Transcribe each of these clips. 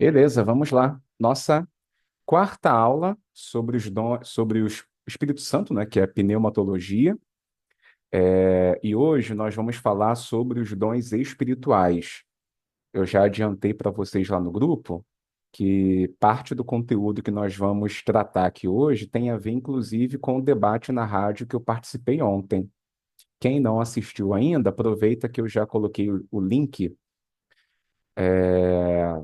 Beleza, vamos lá. Nossa quarta aula sobre os dons, sobre o Espírito Santo, né, que é pneumatologia. E hoje nós vamos falar sobre os dons espirituais. Eu já adiantei para vocês lá no grupo que parte do conteúdo que nós vamos tratar aqui hoje tem a ver, inclusive, com o debate na rádio que eu participei ontem. Quem não assistiu ainda, aproveita que eu já coloquei o link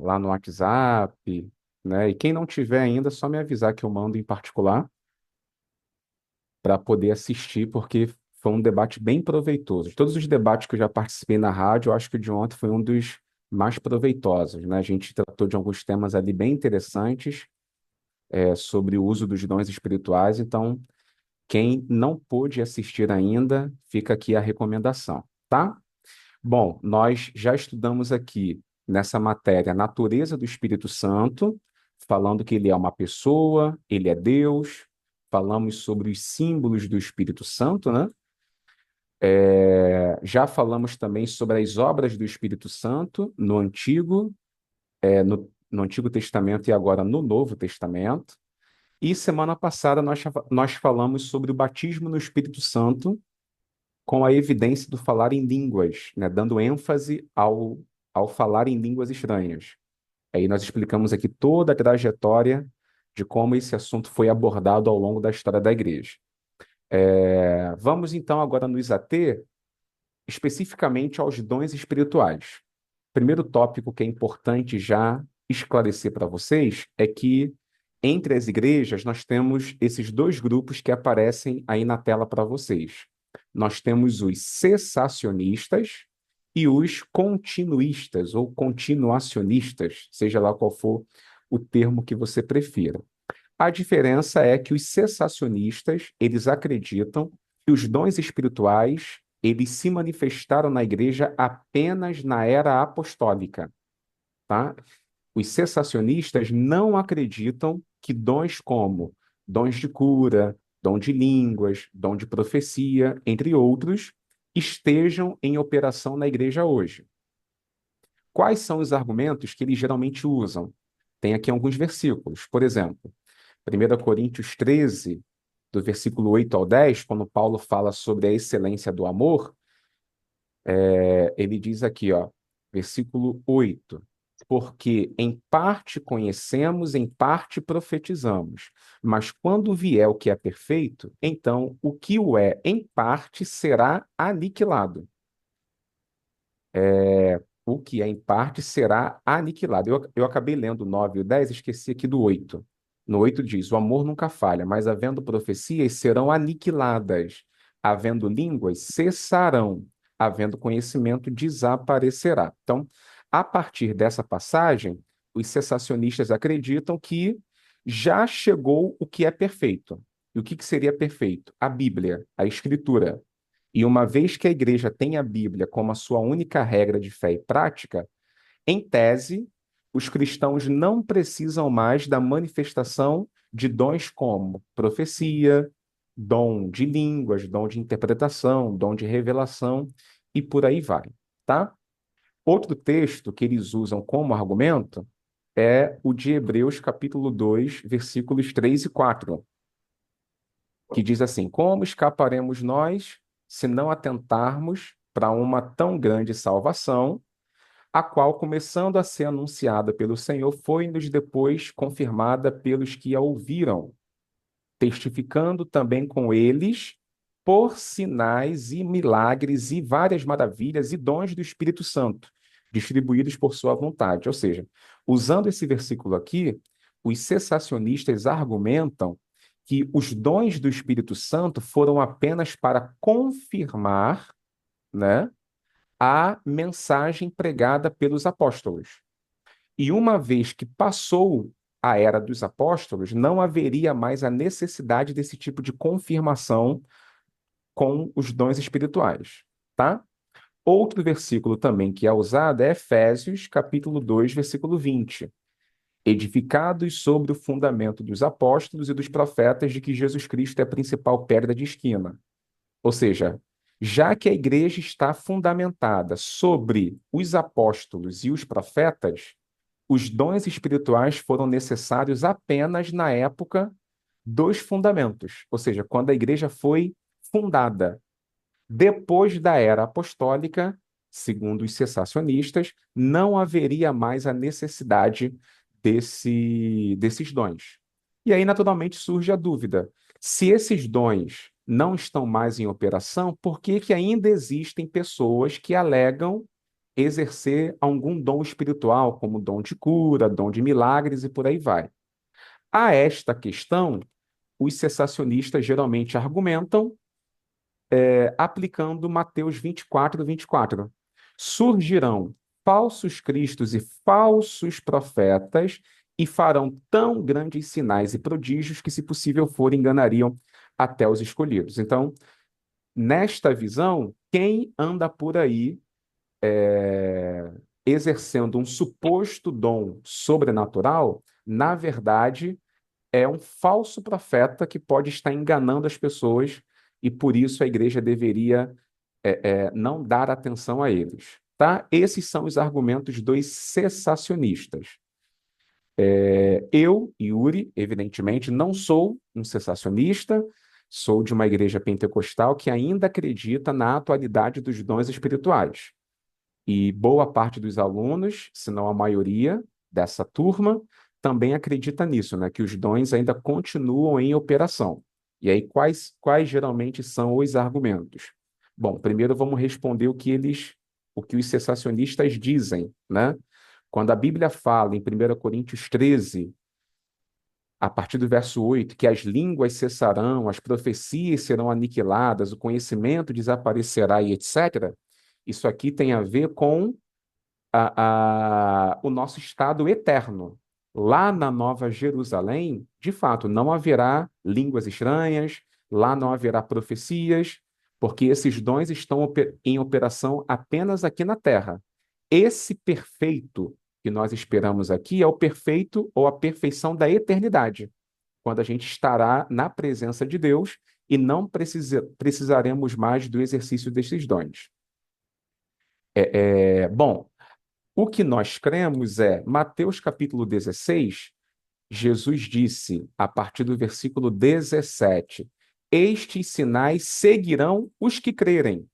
lá no WhatsApp, né? E quem não tiver ainda, é só me avisar que eu mando em particular para poder assistir, porque foi um debate bem proveitoso. Todos os debates que eu já participei na rádio, eu acho que o de ontem foi um dos mais proveitosos, né? A gente tratou de alguns temas ali bem interessantes, sobre o uso dos dons espirituais. Então, quem não pôde assistir ainda, fica aqui a recomendação, tá? Bom, nós já estudamos aqui nessa matéria a natureza do Espírito Santo, falando que ele é uma pessoa, ele é Deus. Falamos sobre os símbolos do Espírito Santo, né? Já falamos também sobre as obras do Espírito Santo no Antigo Testamento e agora no Novo Testamento. E semana passada nós falamos sobre o batismo no Espírito Santo com a evidência do falar em línguas, né, dando ênfase ao falar em línguas estranhas. Aí nós explicamos aqui toda a trajetória de como esse assunto foi abordado ao longo da história da igreja. Vamos então agora nos ater especificamente aos dons espirituais. Primeiro tópico que é importante já esclarecer para vocês é que entre as igrejas nós temos esses dois grupos que aparecem aí na tela para vocês. Nós temos os cessacionistas e os continuistas ou continuacionistas, seja lá qual for o termo que você prefira. A diferença é que os cessacionistas, eles acreditam que os dons espirituais, eles se manifestaram na igreja apenas na era apostólica, tá? Os cessacionistas não acreditam que dons como dons de cura, dom de línguas, dom de profecia, entre outros, estejam em operação na igreja hoje. Quais são os argumentos que eles geralmente usam? Tem aqui alguns versículos. Por exemplo, 1 Coríntios 13, do versículo 8 ao 10, quando Paulo fala sobre a excelência do amor, ele diz aqui, ó, versículo 8: porque em parte conhecemos, em parte profetizamos, mas quando vier o que é perfeito, então o que o é em parte será aniquilado. O que é em parte será aniquilado. Eu acabei lendo o 9 e o 10, esqueci aqui do 8. No 8 diz: o amor nunca falha, mas havendo profecias serão aniquiladas, havendo línguas cessarão, havendo conhecimento desaparecerá. Então, a partir dessa passagem, os cessacionistas acreditam que já chegou o que é perfeito. E o que seria perfeito? A Bíblia, a Escritura. E uma vez que a igreja tem a Bíblia como a sua única regra de fé e prática, em tese, os cristãos não precisam mais da manifestação de dons como profecia, dom de línguas, dom de interpretação, dom de revelação e por aí vai, tá? Outro texto que eles usam como argumento é o de Hebreus capítulo 2, versículos 3 e 4, que diz assim: como escaparemos nós se não atentarmos para uma tão grande salvação, a qual, começando a ser anunciada pelo Senhor, foi-nos depois confirmada pelos que a ouviram, testificando também com eles por sinais e milagres e várias maravilhas e dons do Espírito Santo, distribuídos por sua vontade. Ou seja, usando esse versículo aqui, os cessacionistas argumentam que os dons do Espírito Santo foram apenas para confirmar, né, a mensagem pregada pelos apóstolos. E uma vez que passou a era dos apóstolos, não haveria mais a necessidade desse tipo de confirmação com os dons espirituais, tá? Outro versículo também que é usado é Efésios, capítulo 2, versículo 20. Edificados sobre o fundamento dos apóstolos e dos profetas de que Jesus Cristo é a principal pedra de esquina. Ou seja, já que a igreja está fundamentada sobre os apóstolos e os profetas, Os dons espirituais foram necessários apenas na época dos fundamentos, ou seja, quando a igreja foi fundada. Depois da era apostólica, segundo os cessacionistas, não haveria mais a necessidade desses dons. E aí, naturalmente, surge a dúvida: se esses dons não estão mais em operação, por que que ainda existem pessoas que alegam exercer algum dom espiritual, como dom de cura, dom de milagres e por aí vai? A esta questão, os cessacionistas geralmente argumentam aplicando Mateus 24. Surgirão falsos cristos e falsos profetas e farão tão grandes sinais e prodígios que, se possível for, enganariam até os escolhidos. Então, nesta visão, quem anda por aí exercendo um suposto dom sobrenatural, na verdade, é um falso profeta que pode estar enganando as pessoas e por isso a igreja deveria não dar atenção a eles. Tá? Esses são os argumentos dos cessacionistas. Eu, Yuri, evidentemente, não sou um cessacionista, sou de uma igreja pentecostal que ainda acredita na atualidade dos dons espirituais. E boa parte dos alunos, se não a maioria dessa turma, também acredita nisso, né? Que os dons ainda continuam em operação. E aí, quais geralmente são os argumentos? Bom, primeiro vamos responder o que os cessacionistas dizem, né? Quando a Bíblia fala em 1 Coríntios 13, a partir do verso 8, que as línguas cessarão, as profecias serão aniquiladas, o conhecimento desaparecerá e etc., isso aqui tem a ver com o nosso estado eterno. Lá na Nova Jerusalém, de fato, não haverá línguas estranhas, lá não haverá profecias, porque esses dons estão em operação apenas aqui na Terra. Esse perfeito que nós esperamos aqui é o perfeito ou a perfeição da eternidade, quando a gente estará na presença de Deus e não precisaremos mais do exercício desses dons. Bom, o que nós cremos é Mateus capítulo 16, Jesus disse, a partir do versículo 17: Estes sinais seguirão os que crerem.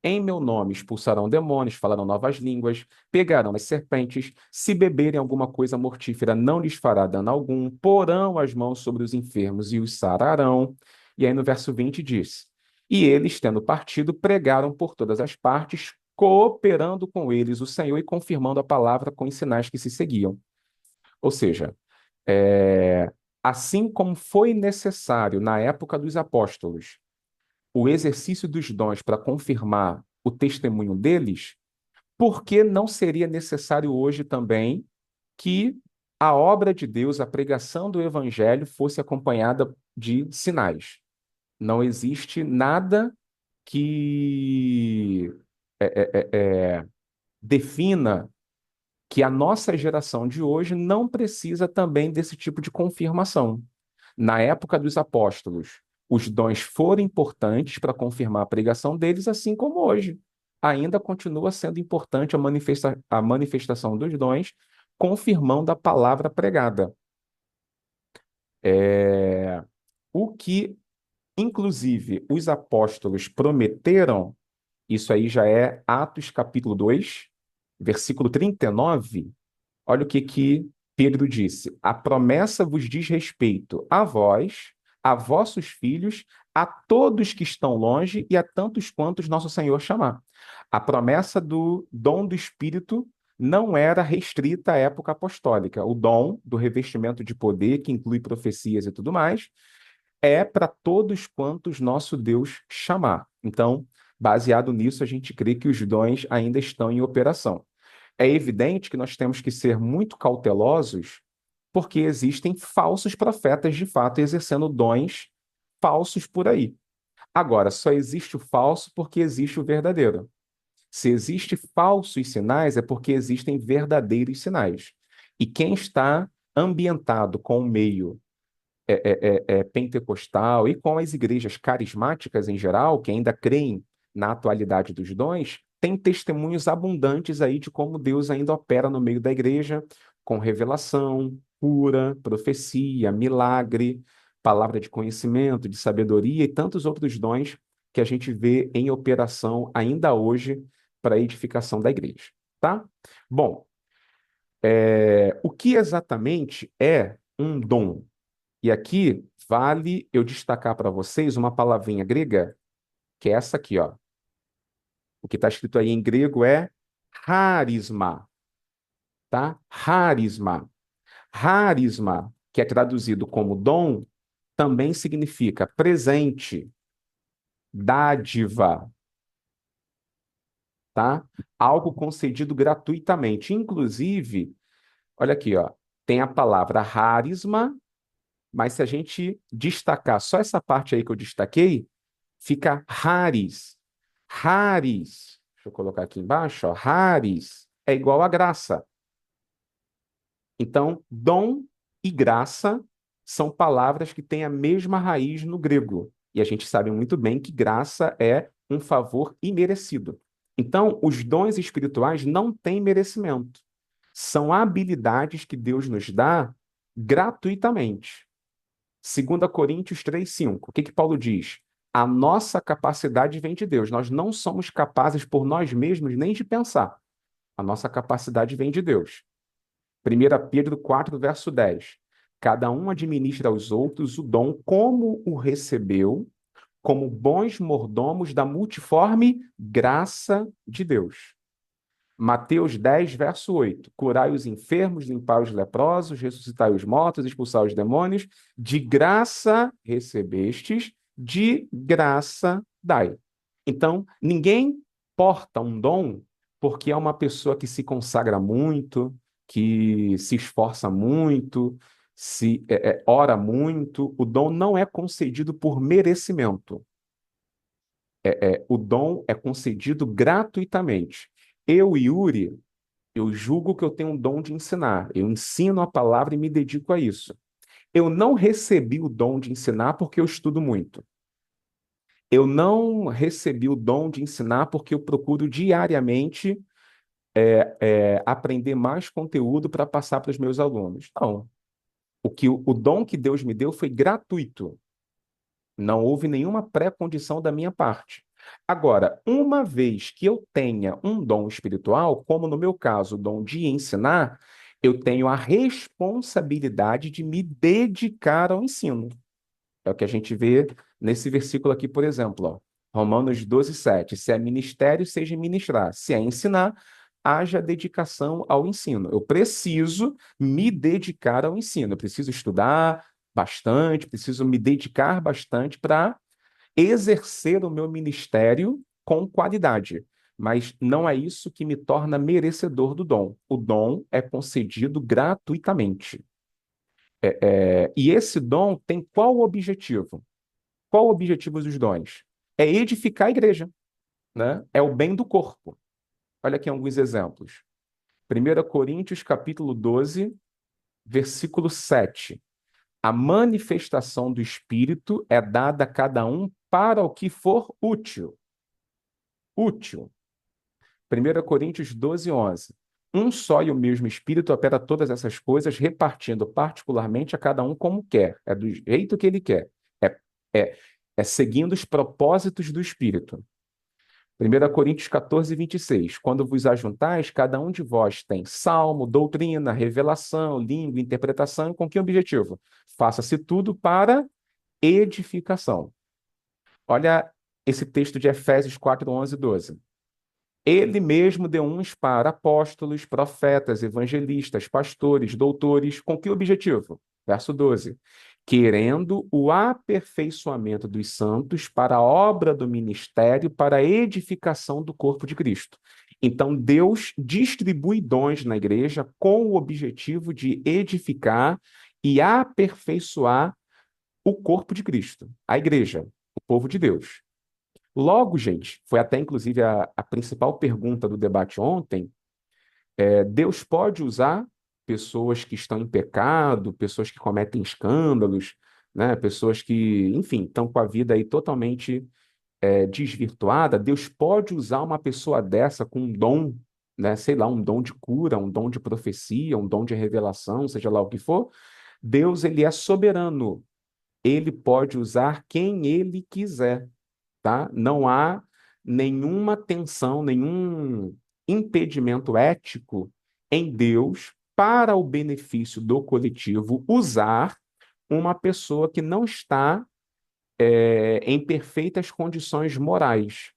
Em meu nome expulsarão demônios, falarão novas línguas, pegarão as serpentes, se beberem alguma coisa mortífera, não lhes fará dano algum, porão as mãos sobre os enfermos e os sararão. E aí no verso 20 diz: E eles, tendo partido, pregaram por todas as partes, cooperando com eles o Senhor e confirmando a palavra com os sinais que se seguiam. Ou seja, é, assim como foi necessário na época dos apóstolos o exercício dos dons para confirmar o testemunho deles, por que não seria necessário hoje também que a obra de Deus, a pregação do evangelho, fosse acompanhada de sinais? Não existe nada que defina que a nossa geração de hoje não precisa também desse tipo de confirmação. Na época dos apóstolos, os dons foram importantes para confirmar a pregação deles, assim como hoje. Ainda continua sendo importante a manifestação dos dons, confirmando a palavra pregada. O que, inclusive, os apóstolos prometeram, isso aí já é Atos capítulo 2, versículo 39. Olha o que Pedro disse: A promessa vos diz respeito a vós, a vossos filhos, a todos que estão longe e a tantos quantos nosso Senhor chamar. A promessa do dom do Espírito não era restrita à época apostólica. O dom do revestimento de poder, que inclui profecias e tudo mais, é para todos quantos nosso Deus chamar. Então, baseado nisso, a gente crê que os dons ainda estão em operação. É evidente que nós temos que ser muito cautelosos, porque existem falsos profetas, de fato, exercendo dons falsos por aí. Agora, só existe o falso porque existe o verdadeiro. Se existe falsos sinais, é porque existem verdadeiros sinais. E quem está ambientado com o meio pentecostal e com as igrejas carismáticas em geral, que ainda creem na atualidade dos dons, tem testemunhos abundantes aí de como Deus ainda opera no meio da igreja, com revelação, cura, profecia, milagre, palavra de conhecimento, de sabedoria e tantos outros dons que a gente vê em operação ainda hoje para a edificação da igreja, tá? Bom, o que exatamente é um dom? E aqui vale eu destacar para vocês uma palavrinha grega, que é essa aqui, ó. O que está escrito aí em grego é charisma, tá? Charisma. Charisma, que é traduzido como dom, também significa presente, dádiva, tá? Algo concedido gratuitamente. Inclusive, olha aqui, ó, tem a palavra charisma, mas se a gente destacar só essa parte aí que eu destaquei, fica raris. Raris. Deixa eu colocar aqui embaixo, ó. Raris é igual a graça. Então, dom e graça são palavras que têm a mesma raiz no grego. E a gente sabe muito bem que graça é um favor imerecido. Então, os dons espirituais não têm merecimento. São habilidades que Deus nos dá gratuitamente. 2 Coríntios 3:5. O que que Paulo diz? A nossa capacidade vem de Deus. Nós não somos capazes por nós mesmos nem de pensar. A nossa capacidade vem de Deus. 1 Pedro 4, verso 10. Cada um administra aos outros o dom como o recebeu, como bons mordomos da multiforme graça de Deus. Mateus 10, verso 8. Curai os enfermos, limpai os leprosos, ressuscitai os mortos, expulsai os demônios. De graça recebestes, de graça dai. Então, ninguém porta um dom porque é uma pessoa que se consagra muito, que se esforça muito, se ora muito. O dom não é concedido por merecimento. O dom é concedido gratuitamente. Eu, Yuri, eu julgo que eu tenho um dom de ensinar. Eu ensino a palavra e me dedico a isso. Eu não recebi o dom de ensinar porque eu estudo muito. Eu não recebi o dom de ensinar porque eu procuro diariamente aprender mais conteúdo para passar para os meus alunos. Não. O dom que Deus me deu foi gratuito. Não houve nenhuma pré-condição da minha parte. Agora, uma vez que eu tenha um dom espiritual, como no meu caso, o dom de ensinar, eu tenho a responsabilidade de me dedicar ao ensino. É o que a gente vê nesse versículo aqui, por exemplo, ó. Romanos 12:7. Se é ministério, seja ministrar. Se é ensinar, haja dedicação ao ensino. Eu preciso me dedicar ao ensino. Eu preciso estudar bastante, preciso me dedicar bastante para exercer o meu ministério com qualidade. Mas não é isso que me torna merecedor do dom. O dom é concedido gratuitamente. E esse dom tem qual objetivo? Qual o objetivo dos dons? É edificar a igreja, né? É o bem do corpo. Olha aqui alguns exemplos. 1 Coríntios capítulo 12, versículo 7. A manifestação do Espírito é dada a cada um para o que for útil. Útil. 1 Coríntios 12:11. Um só e o mesmo Espírito opera todas essas coisas, repartindo particularmente a cada um como quer. É do jeito que ele quer. É, é, é seguindo os propósitos do Espírito. 1 Coríntios 14:26. Quando vos ajuntais, cada um de vós tem salmo, doutrina, revelação, língua, interpretação. Com que objetivo? Faça-se tudo para edificação. Olha esse texto de Efésios 4:11 e 12. Ele mesmo deu uns para apóstolos, profetas, evangelistas, pastores, doutores, com que objetivo? Verso 12. Querendo o aperfeiçoamento dos santos para a obra do ministério, para a edificação do corpo de Cristo. Então, Deus distribui dons na igreja com o objetivo de edificar e aperfeiçoar o corpo de Cristo, a igreja, o povo de Deus. Logo, gente, foi até inclusive a principal pergunta do debate ontem. Deus pode usar pessoas que estão em pecado, pessoas que cometem escândalos, né? Pessoas que, enfim, estão com a vida aí totalmente desvirtuada. Deus pode usar uma pessoa dessa com um dom, né? Sei lá, um dom de cura, um dom de profecia, um dom de revelação, seja lá o que for. Deus, ele é soberano. Ele pode usar quem ele quiser, tá? Não há nenhuma tensão, nenhum impedimento ético em Deus para o benefício do coletivo usar uma pessoa que não está em perfeitas condições morais.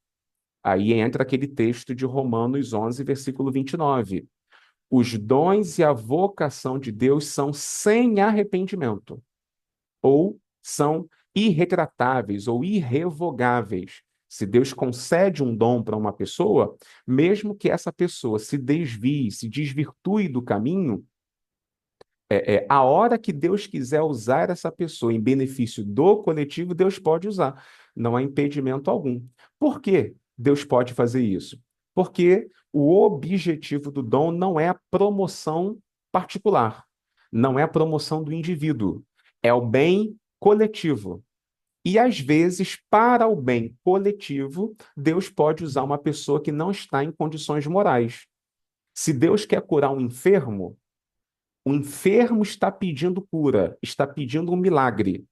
Aí entra aquele texto de Romanos 11, versículo 29. Os dons e a vocação de Deus são sem arrependimento, ou são irretratáveis ou irrevogáveis. Se Deus concede um dom para uma pessoa, mesmo que essa pessoa se desvie, se desvirtue do caminho, a hora que Deus quiser usar essa pessoa em benefício do coletivo, Deus pode usar. Não há impedimento algum. Por que Deus pode fazer isso? Porque o objetivo do dom não é a promoção particular, não é a promoção do indivíduo, é o bem coletivo. E às vezes, para o bem coletivo, Deus pode usar uma pessoa que não está em condições morais. Se Deus quer curar um enfermo, o enfermo está pedindo cura, está pedindo um milagre,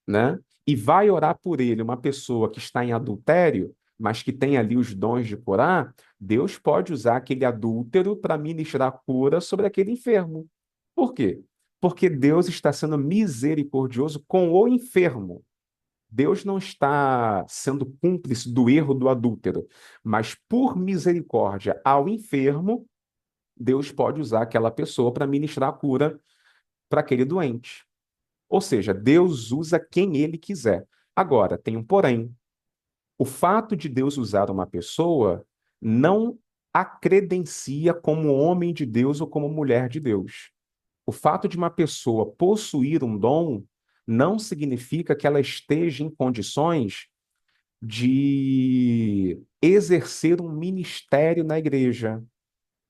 né? E vai orar por ele, uma pessoa que está em adultério, mas que tem ali os dons de curar, Deus pode usar aquele adúltero para ministrar cura sobre aquele enfermo. Por quê? Porque Deus está sendo misericordioso com o enfermo. Deus não está sendo cúmplice do erro do adúltero, mas por misericórdia ao enfermo, Deus pode usar aquela pessoa para ministrar a cura para aquele doente. Ou seja, Deus usa quem ele quiser. Agora, tem um porém. O fato de Deus usar uma pessoa não a credencia como homem de Deus ou como mulher de Deus. O fato de uma pessoa possuir um dom não significa que ela esteja em condições de exercer um ministério na igreja,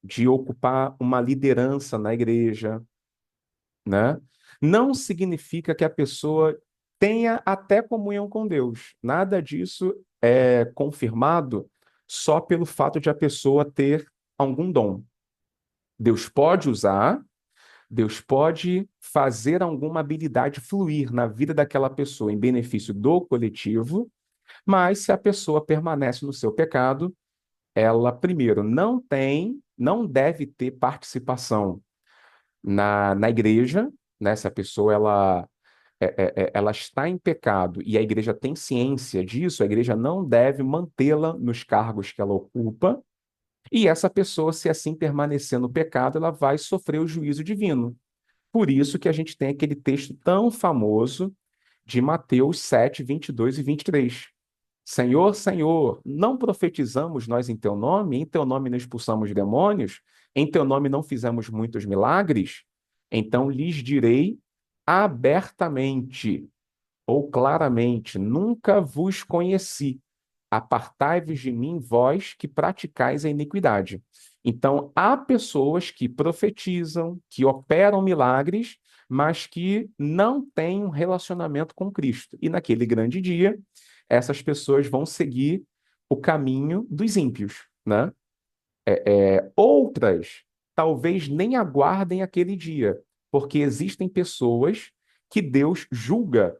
de ocupar uma liderança na igreja, né? Não significa que a pessoa tenha até comunhão com Deus. Nada disso é confirmado só pelo fato de a pessoa ter algum dom. Deus pode usar, Deus pode fazer alguma habilidade fluir na vida daquela pessoa em benefício do coletivo, mas se a pessoa permanece no seu pecado, ela, primeiro, não deve ter participação na igreja, né? Se a pessoa ela está em pecado e a igreja tem ciência disso, a igreja não deve mantê-la nos cargos que ela ocupa, e essa pessoa, se assim permanecer no pecado, ela vai sofrer o juízo divino. Por isso que a gente tem aquele texto tão famoso de Mateus 7, 22 e 23. Senhor, Senhor, não profetizamos nós em teu nome não expulsamos demônios, em teu nome não fizemos muitos milagres? Então lhes direi abertamente ou claramente: nunca vos conheci. Apartai-vos de mim, vós que praticais a iniquidade. Então, há pessoas que profetizam, que operam milagres, mas que não têm um relacionamento com Cristo. E naquele grande dia, essas pessoas vão seguir o caminho dos ímpios, né? Outras talvez nem aguardem aquele dia, porque existem pessoas que Deus julga,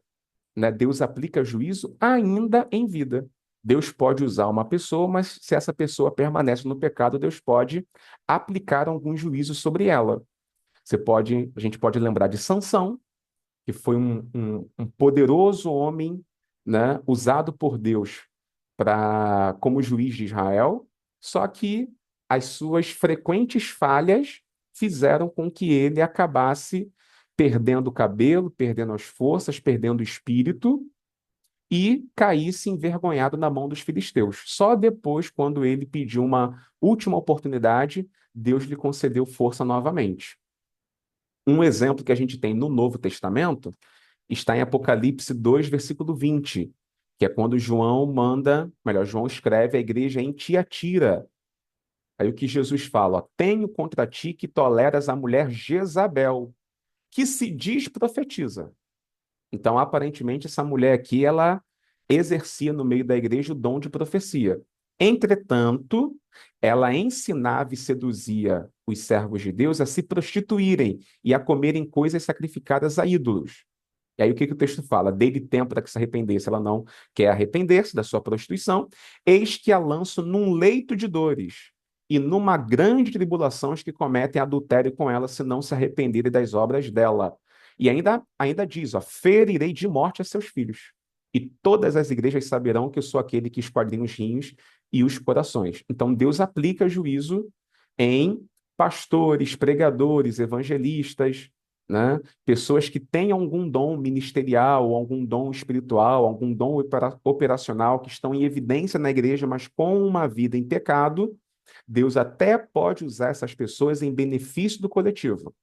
né? Deus aplica juízo ainda em vida. Deus pode usar uma pessoa, mas se essa pessoa permanece no pecado, Deus pode aplicar algum juízo sobre ela. A gente pode lembrar de Sansão, que foi um poderoso homem, né, usado por Deus como juiz de Israel, só que as suas frequentes falhas fizeram com que ele acabasse perdendo o cabelo, perdendo as forças, perdendo o espírito e caísse envergonhado na mão dos filisteus. Só depois, quando ele pediu uma última oportunidade, Deus lhe concedeu força novamente. Um exemplo que a gente tem no Novo Testamento está em Apocalipse 2, versículo 20, que é quando João escreve à igreja em Tiatira. Aí o que Jesus fala: ó, tenho contra ti que toleras a mulher Jezabel, que se diz profetiza. Então, aparentemente, essa mulher aqui, ela exercia no meio da igreja o dom de profecia. Entretanto, ela ensinava e seduzia os servos de Deus a se prostituírem e a comerem coisas sacrificadas a ídolos. E aí o que que o texto fala? Dei-lhe tempo para que se arrependesse. Ela não quer arrepender-se da sua prostituição. Eis que a lanço num leito de dores e numa grande tribulação os que cometem adultério com ela, se não se arrependerem das obras dela. E ainda diz, ó, ferirei de morte a seus filhos. E todas as igrejas saberão que eu sou aquele que esquadrinha os rins e os corações. Então Deus aplica juízo em pastores, pregadores, evangelistas, né? Pessoas que têm algum dom ministerial, algum dom espiritual, algum dom operacional, que estão em evidência na igreja, mas com uma vida em pecado, Deus até pode usar essas pessoas em benefício do coletivo.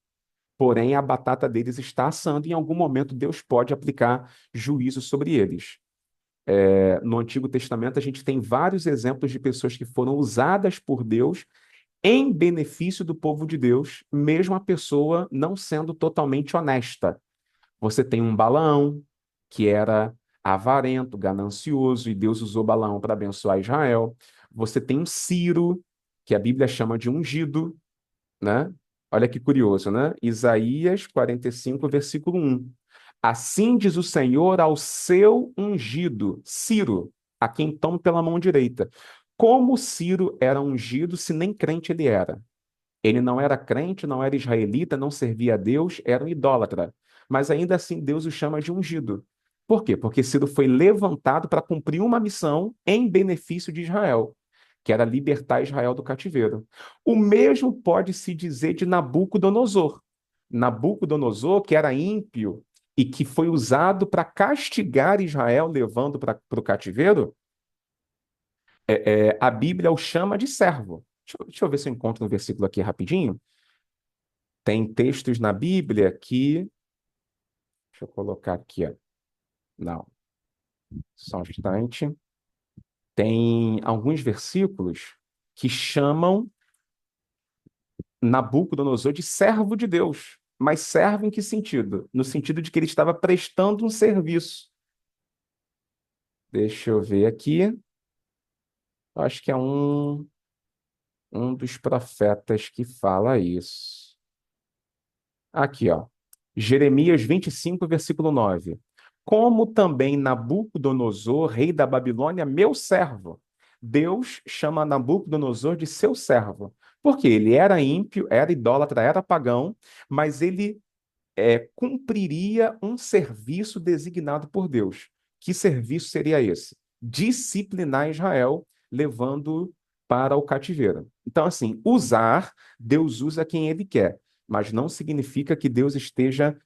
Porém, a batata deles está assando e em algum momento Deus pode aplicar juízo sobre eles. No Antigo Testamento, a gente tem vários exemplos de pessoas que foram usadas por Deus em benefício do povo de Deus, mesmo a pessoa não sendo totalmente honesta. Você tem um Balaão, que era avarento, ganancioso, e Deus usou Balaão para abençoar Israel. Você tem um Ciro, que a Bíblia chama de ungido, né? Olha que curioso, né? Isaías 45, versículo 1. Assim diz o Senhor ao seu ungido, Ciro, a quem toma pela mão direita. Como Ciro era ungido se nem crente ele era? Ele não era crente, não era israelita, não servia a Deus, era um idólatra. Mas ainda assim Deus o chama de ungido. Por quê? Porque Ciro foi levantado para cumprir uma missão em benefício de Israel, que era libertar Israel do cativeiro. O mesmo pode se dizer de Nabucodonosor. Nabucodonosor, que era ímpio e que foi usado para castigar Israel, levando para o cativeiro, a Bíblia o chama de servo. Deixa eu ver se eu encontro um versículo aqui rapidinho. Tem textos na Bíblia que. Deixa eu colocar aqui, ó. Não, só um instante. Tem alguns versículos que chamam Nabucodonosor de servo de Deus. Mas servo em que sentido? No sentido de que ele estava prestando um serviço. Deixa eu ver aqui. Eu acho que é um dos profetas que fala isso. Aqui, ó. Jeremias 25, versículo 9. Como também Nabucodonosor, rei da Babilônia, meu servo. Deus chama Nabucodonosor de seu servo. Porque ele era ímpio, era idólatra, era pagão, mas ele cumpriria um serviço designado por Deus. Que serviço seria esse? Disciplinar Israel, levando para o cativeiro. Então, assim, usar, Deus usa quem ele quer, mas não significa que Deus esteja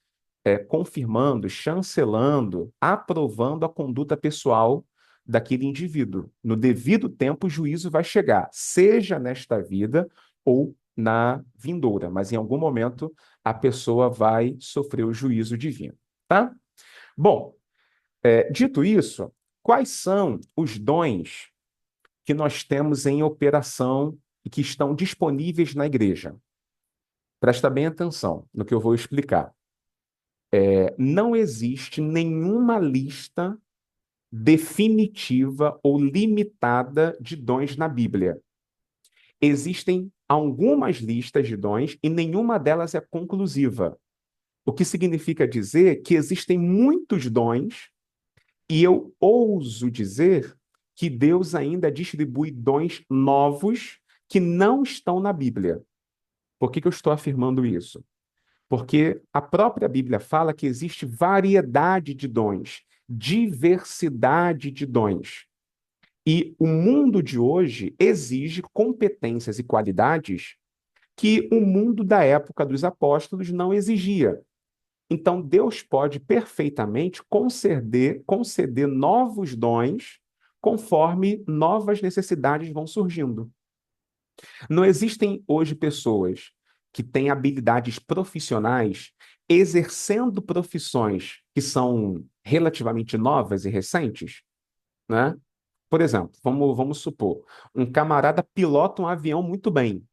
confirmando, chancelando, aprovando a conduta pessoal daquele indivíduo. No devido tempo, o juízo vai chegar, seja nesta vida ou na vindoura, mas em algum momento a pessoa vai sofrer o juízo divino, tá? Bom, dito isso, quais são os dons que nós temos em operação e que estão disponíveis na igreja? Presta bem atenção no que eu vou explicar. Não existe nenhuma lista definitiva ou limitada de dons na Bíblia. Existem algumas listas de dons e nenhuma delas é conclusiva. O que significa dizer que existem muitos dons e eu ouso dizer que Deus ainda distribui dons novos que não estão na Bíblia. Por que eu estou afirmando isso? Porque a própria Bíblia fala que existe variedade de dons, diversidade de dons. E o mundo de hoje exige competências e qualidades que o mundo da época dos apóstolos não exigia. Então, Deus pode perfeitamente conceder novos dons conforme novas necessidades vão surgindo. Não existem hoje pessoas que têm habilidades profissionais exercendo profissões que são relativamente novas e recentes, né? Por exemplo, vamos supor, um camarada pilota um avião muito bem.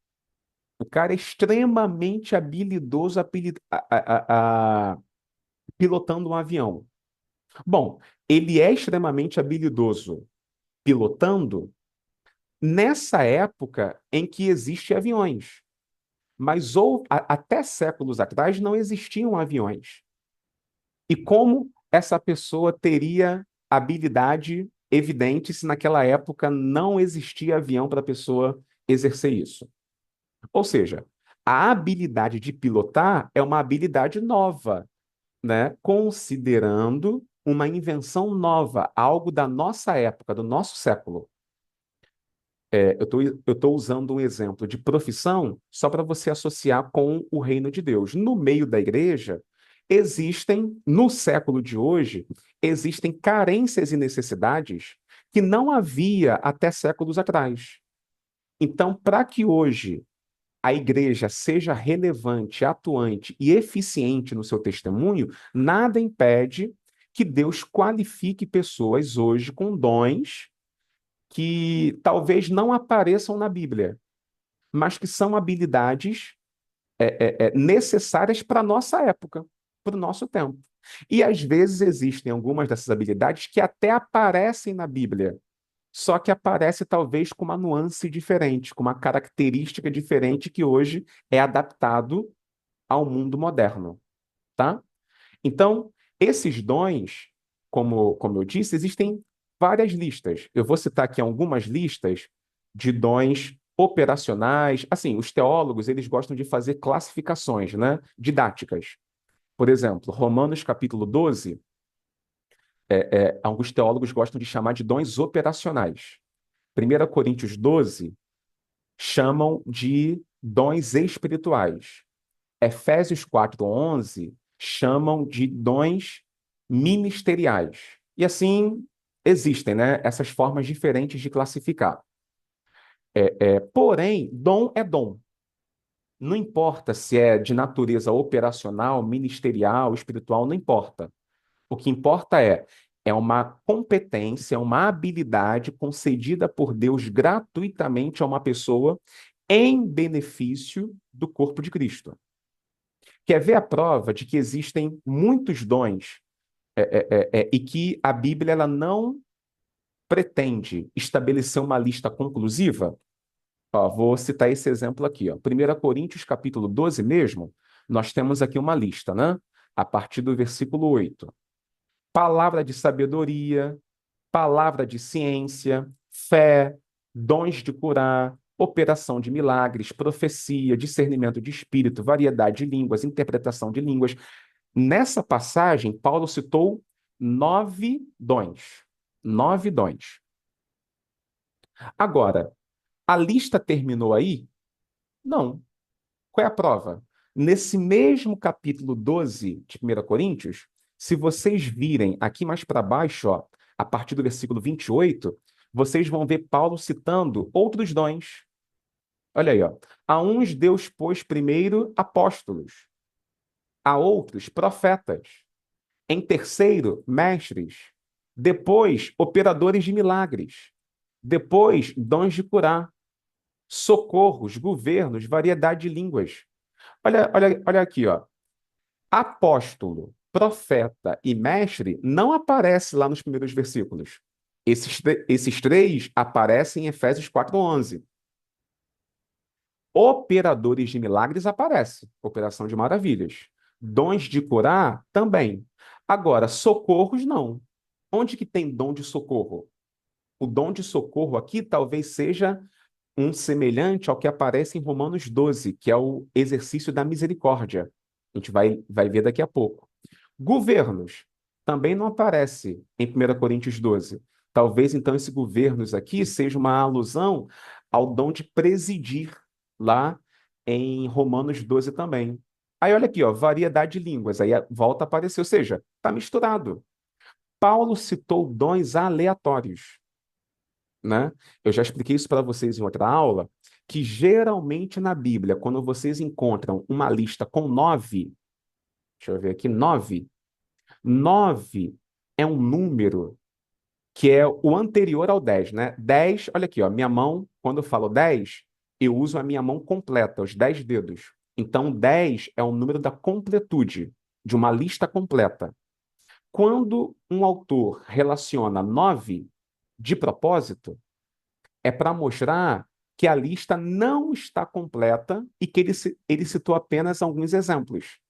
O cara é extremamente habilidoso pilotando um avião. Bom, ele é extremamente habilidoso pilotando, nessa época em que existem aviões. Mas até séculos atrás não existiam aviões. E como essa pessoa teria habilidade evidente se naquela época não existia avião para a pessoa exercer isso? Ou seja, a habilidade de pilotar é uma habilidade nova, né? Considerando uma invenção nova, algo da nossa época, do nosso século. Eu tô usando um exemplo de profissão só para você associar com o reino de Deus. No meio da igreja, no século de hoje, existem carências e necessidades que não havia até séculos atrás. Então, para que hoje a igreja seja relevante, atuante e eficiente no seu testemunho, nada impede que Deus qualifique pessoas hoje com dons que talvez não apareçam na Bíblia, mas que são habilidades necessárias para a nossa época, para o nosso tempo. E às vezes existem algumas dessas habilidades que até aparecem na Bíblia, só que aparece talvez com uma nuance diferente, com uma característica diferente que hoje é adaptado ao mundo moderno, tá? Então, esses dons, como eu disse, existem várias listas. Eu vou citar aqui algumas listas de dons operacionais. Assim, os teólogos, eles gostam de fazer classificações, né, didáticas. Por exemplo, Romanos capítulo 12, alguns teólogos gostam de chamar de dons operacionais. 1 Coríntios 12 chamam de dons espirituais. Efésios 4:11 chamam de dons ministeriais. E assim existem, né, essas formas diferentes de classificar. Porém, dom é dom. Não importa se é de natureza operacional, ministerial, espiritual, não importa. O que importa é uma competência, uma habilidade concedida por Deus gratuitamente a uma pessoa em benefício do corpo de Cristo. Quer ver a prova de que existem muitos dons e que a Bíblia ela não pretende estabelecer uma lista conclusiva? Ó, vou citar esse exemplo aqui. Ó. 1 Coríntios capítulo 12 mesmo, nós temos aqui uma lista, né? A partir do versículo 8. Palavra de sabedoria, palavra de ciência, fé, dons de curar, operação de milagres, profecia, discernimento de espírito, variedade de línguas, interpretação de línguas. Nessa passagem, Paulo citou 9 dons. 9 dons. Agora, a lista terminou aí? Não. Qual é a prova? Nesse mesmo capítulo 12 de 1 Coríntios, se vocês virem aqui mais para baixo, ó, a partir do versículo 28, vocês vão ver Paulo citando outros dons. Olha aí, ó. A uns Deus pôs primeiro apóstolos, a outros profetas, em terceiro, mestres, depois, operadores de milagres, depois, dons de curar, socorros, governos, variedade de línguas. Olha aqui, ó. Apóstolo, profeta e mestre não aparece lá nos primeiros versículos. Esses três aparecem em Efésios 4:11. Operadores de milagres aparece, operação de maravilhas. Dons de curar também. Agora, socorros não. Onde que tem dom de socorro? O dom de socorro aqui talvez seja um semelhante ao que aparece em Romanos 12, que é o exercício da misericórdia. A gente vai ver daqui a pouco. Governos também não aparece em 1 Coríntios 12. Talvez então esse governos aqui seja uma alusão ao dom de presidir lá em Romanos 12 também. Aí olha aqui, ó, variedade de línguas, aí volta a aparecer, ou seja, está misturado. Paulo citou dons aleatórios, né? Eu já expliquei isso para vocês em outra aula, que geralmente na Bíblia, quando vocês encontram uma lista com 9, deixa eu ver aqui, 9 é um número que é o anterior ao 10, né? 10, olha aqui, ó, minha mão, quando eu falo 10, eu uso a minha mão completa, os 10 dedos. Então, 10 é o número da completude, de uma lista completa. Quando um autor relaciona 9 de propósito, é para mostrar que a lista não está completa e que ele citou apenas alguns exemplos.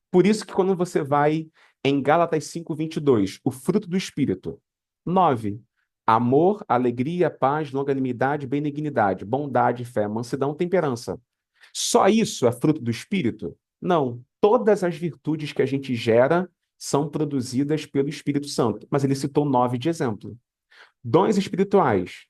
Por isso que quando você vai em Gálatas 5:22, o fruto do Espírito, 9, amor, alegria, paz, longanimidade, benignidade, bondade, fé, mansidão, temperança. Só isso é fruto do Espírito? Não. Todas as virtudes que a gente gera são produzidas pelo Espírito Santo, mas ele citou 9 de exemplo. Dons espirituais,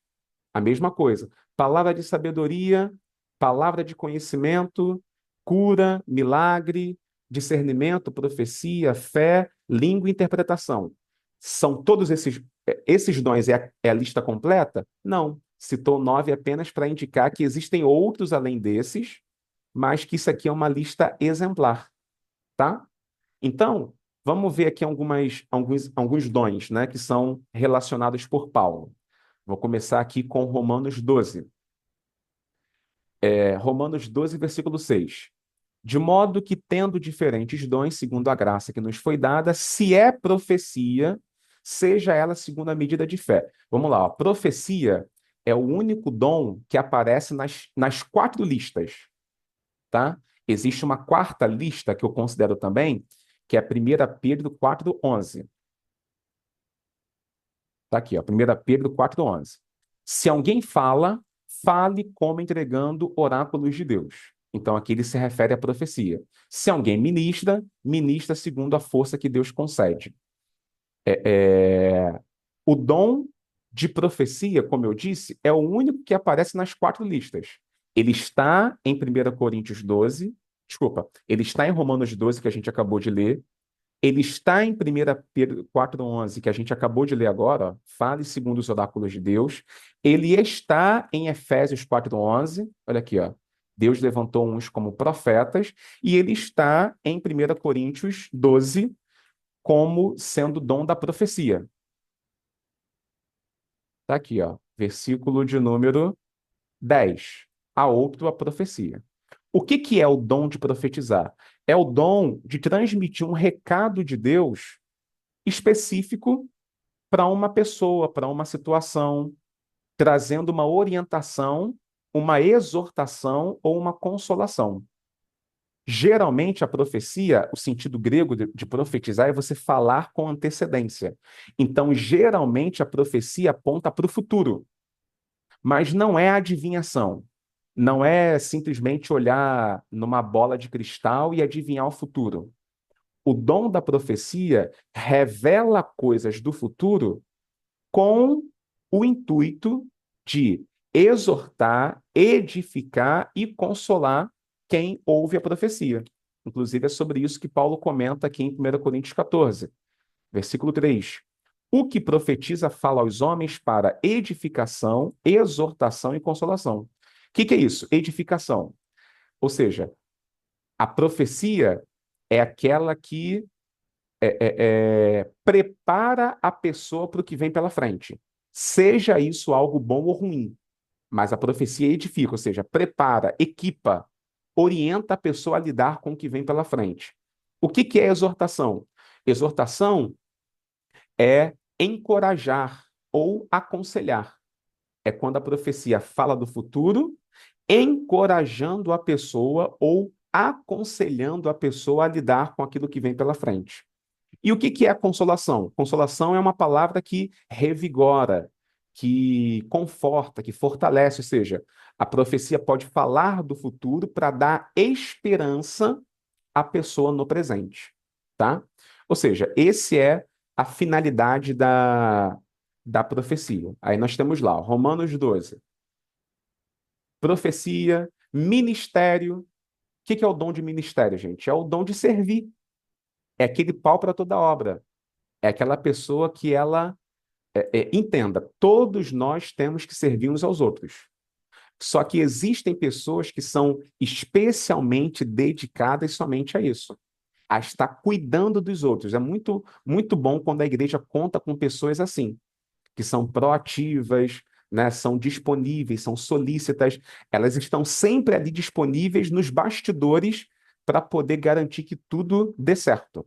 a mesma coisa. Palavra de sabedoria, palavra de conhecimento, cura, milagre, discernimento, profecia, fé, língua e interpretação. São todos esses dons, é a lista completa? Não. Citou 9 apenas para indicar que existem outros além desses, mas que isso aqui é uma lista exemplar, tá? Então, vamos ver aqui alguns dons, né, que são relacionados por Paulo. Vou começar aqui com Romanos 12. Romanos 12, versículo 6. De modo que, tendo diferentes dons, segundo a graça que nos foi dada, se é profecia, seja ela segundo a medida de fé. Vamos lá, ó. Profecia é o único dom que aparece nas 4 listas, tá? Existe uma quarta lista que eu considero também, que é 1 Pedro 4:11. Tá aqui, ó, 1 Pedro 4:11. Se alguém fala, fale como entregando oráculos de Deus. Então, aqui ele se refere à profecia. Se alguém ministra, ministra segundo a força que Deus concede. O dom de profecia, como eu disse, é o único que aparece nas 4 listas. Ele está em 1 Coríntios 12, desculpa, ele está em Romanos 12, que a gente acabou de ler. Ele está em 1 Pedro 4:11, que a gente acabou de ler agora, ó, fale segundo os oráculos de Deus. Ele está em Efésios 4:11, olha aqui, ó. Deus levantou uns como profetas, e ele está em 1 Coríntios 12 como sendo dom da profecia. Tá aqui, ó, versículo de número 10. A outro a profecia. O que que é o dom de profetizar? É o dom de transmitir um recado de Deus específico para uma pessoa, para uma situação, trazendo uma orientação, uma exortação ou uma consolação. Geralmente, a profecia, o sentido grego de profetizar é você falar com antecedência. Então, geralmente, a profecia aponta para o futuro, mas não é adivinhação. Não é simplesmente olhar numa bola de cristal e adivinhar o futuro. O dom da profecia revela coisas do futuro com o intuito de exortar, edificar e consolar quem ouve a profecia. Inclusive, é sobre isso que Paulo comenta aqui em 1 Coríntios 14, versículo 3. O que profetiza fala aos homens para edificação, exortação e consolação. O que é isso? Edificação. Ou seja, a profecia é aquela que prepara a pessoa para o que vem pela frente. Seja isso algo bom ou ruim, mas a profecia edifica, ou seja, prepara, equipa, orienta a pessoa a lidar com o que vem pela frente. O que que é exortação? Exortação é encorajar ou aconselhar. É quando a profecia fala do futuro, encorajando a pessoa ou aconselhando a pessoa a lidar com aquilo que vem pela frente. E o que que é a consolação? Consolação é uma palavra que revigora, que conforta, que fortalece, ou seja, a profecia pode falar do futuro para dar esperança à pessoa no presente, tá? Ou seja, esse é a finalidade da profecia. Aí nós temos lá, ó, Romanos 12. Profecia, ministério. O que que é o dom de ministério, gente? É o dom de servir. É aquele pau para toda obra. É aquela pessoa que ela entenda, todos nós temos que servir uns aos outros. Só que existem pessoas que são especialmente dedicadas somente a isso, a estar cuidando dos outros. É muito, muito bom quando a igreja conta com pessoas assim, que são proativas, né, são disponíveis, são solícitas. Elas estão sempre ali disponíveis nos bastidores para poder garantir que tudo dê certo.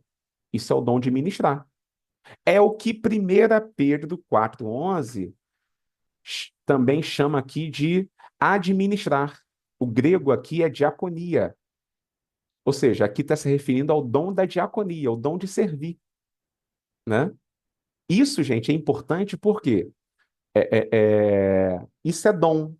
Isso é o dom de ministrar. É o que 1 Pedro 4:11 Também chama aqui de administrar. O grego aqui é diaconia, ou seja, aqui está se referindo ao dom da diaconia, o dom de servir, né? Isso, gente, é importante porque isso é dom.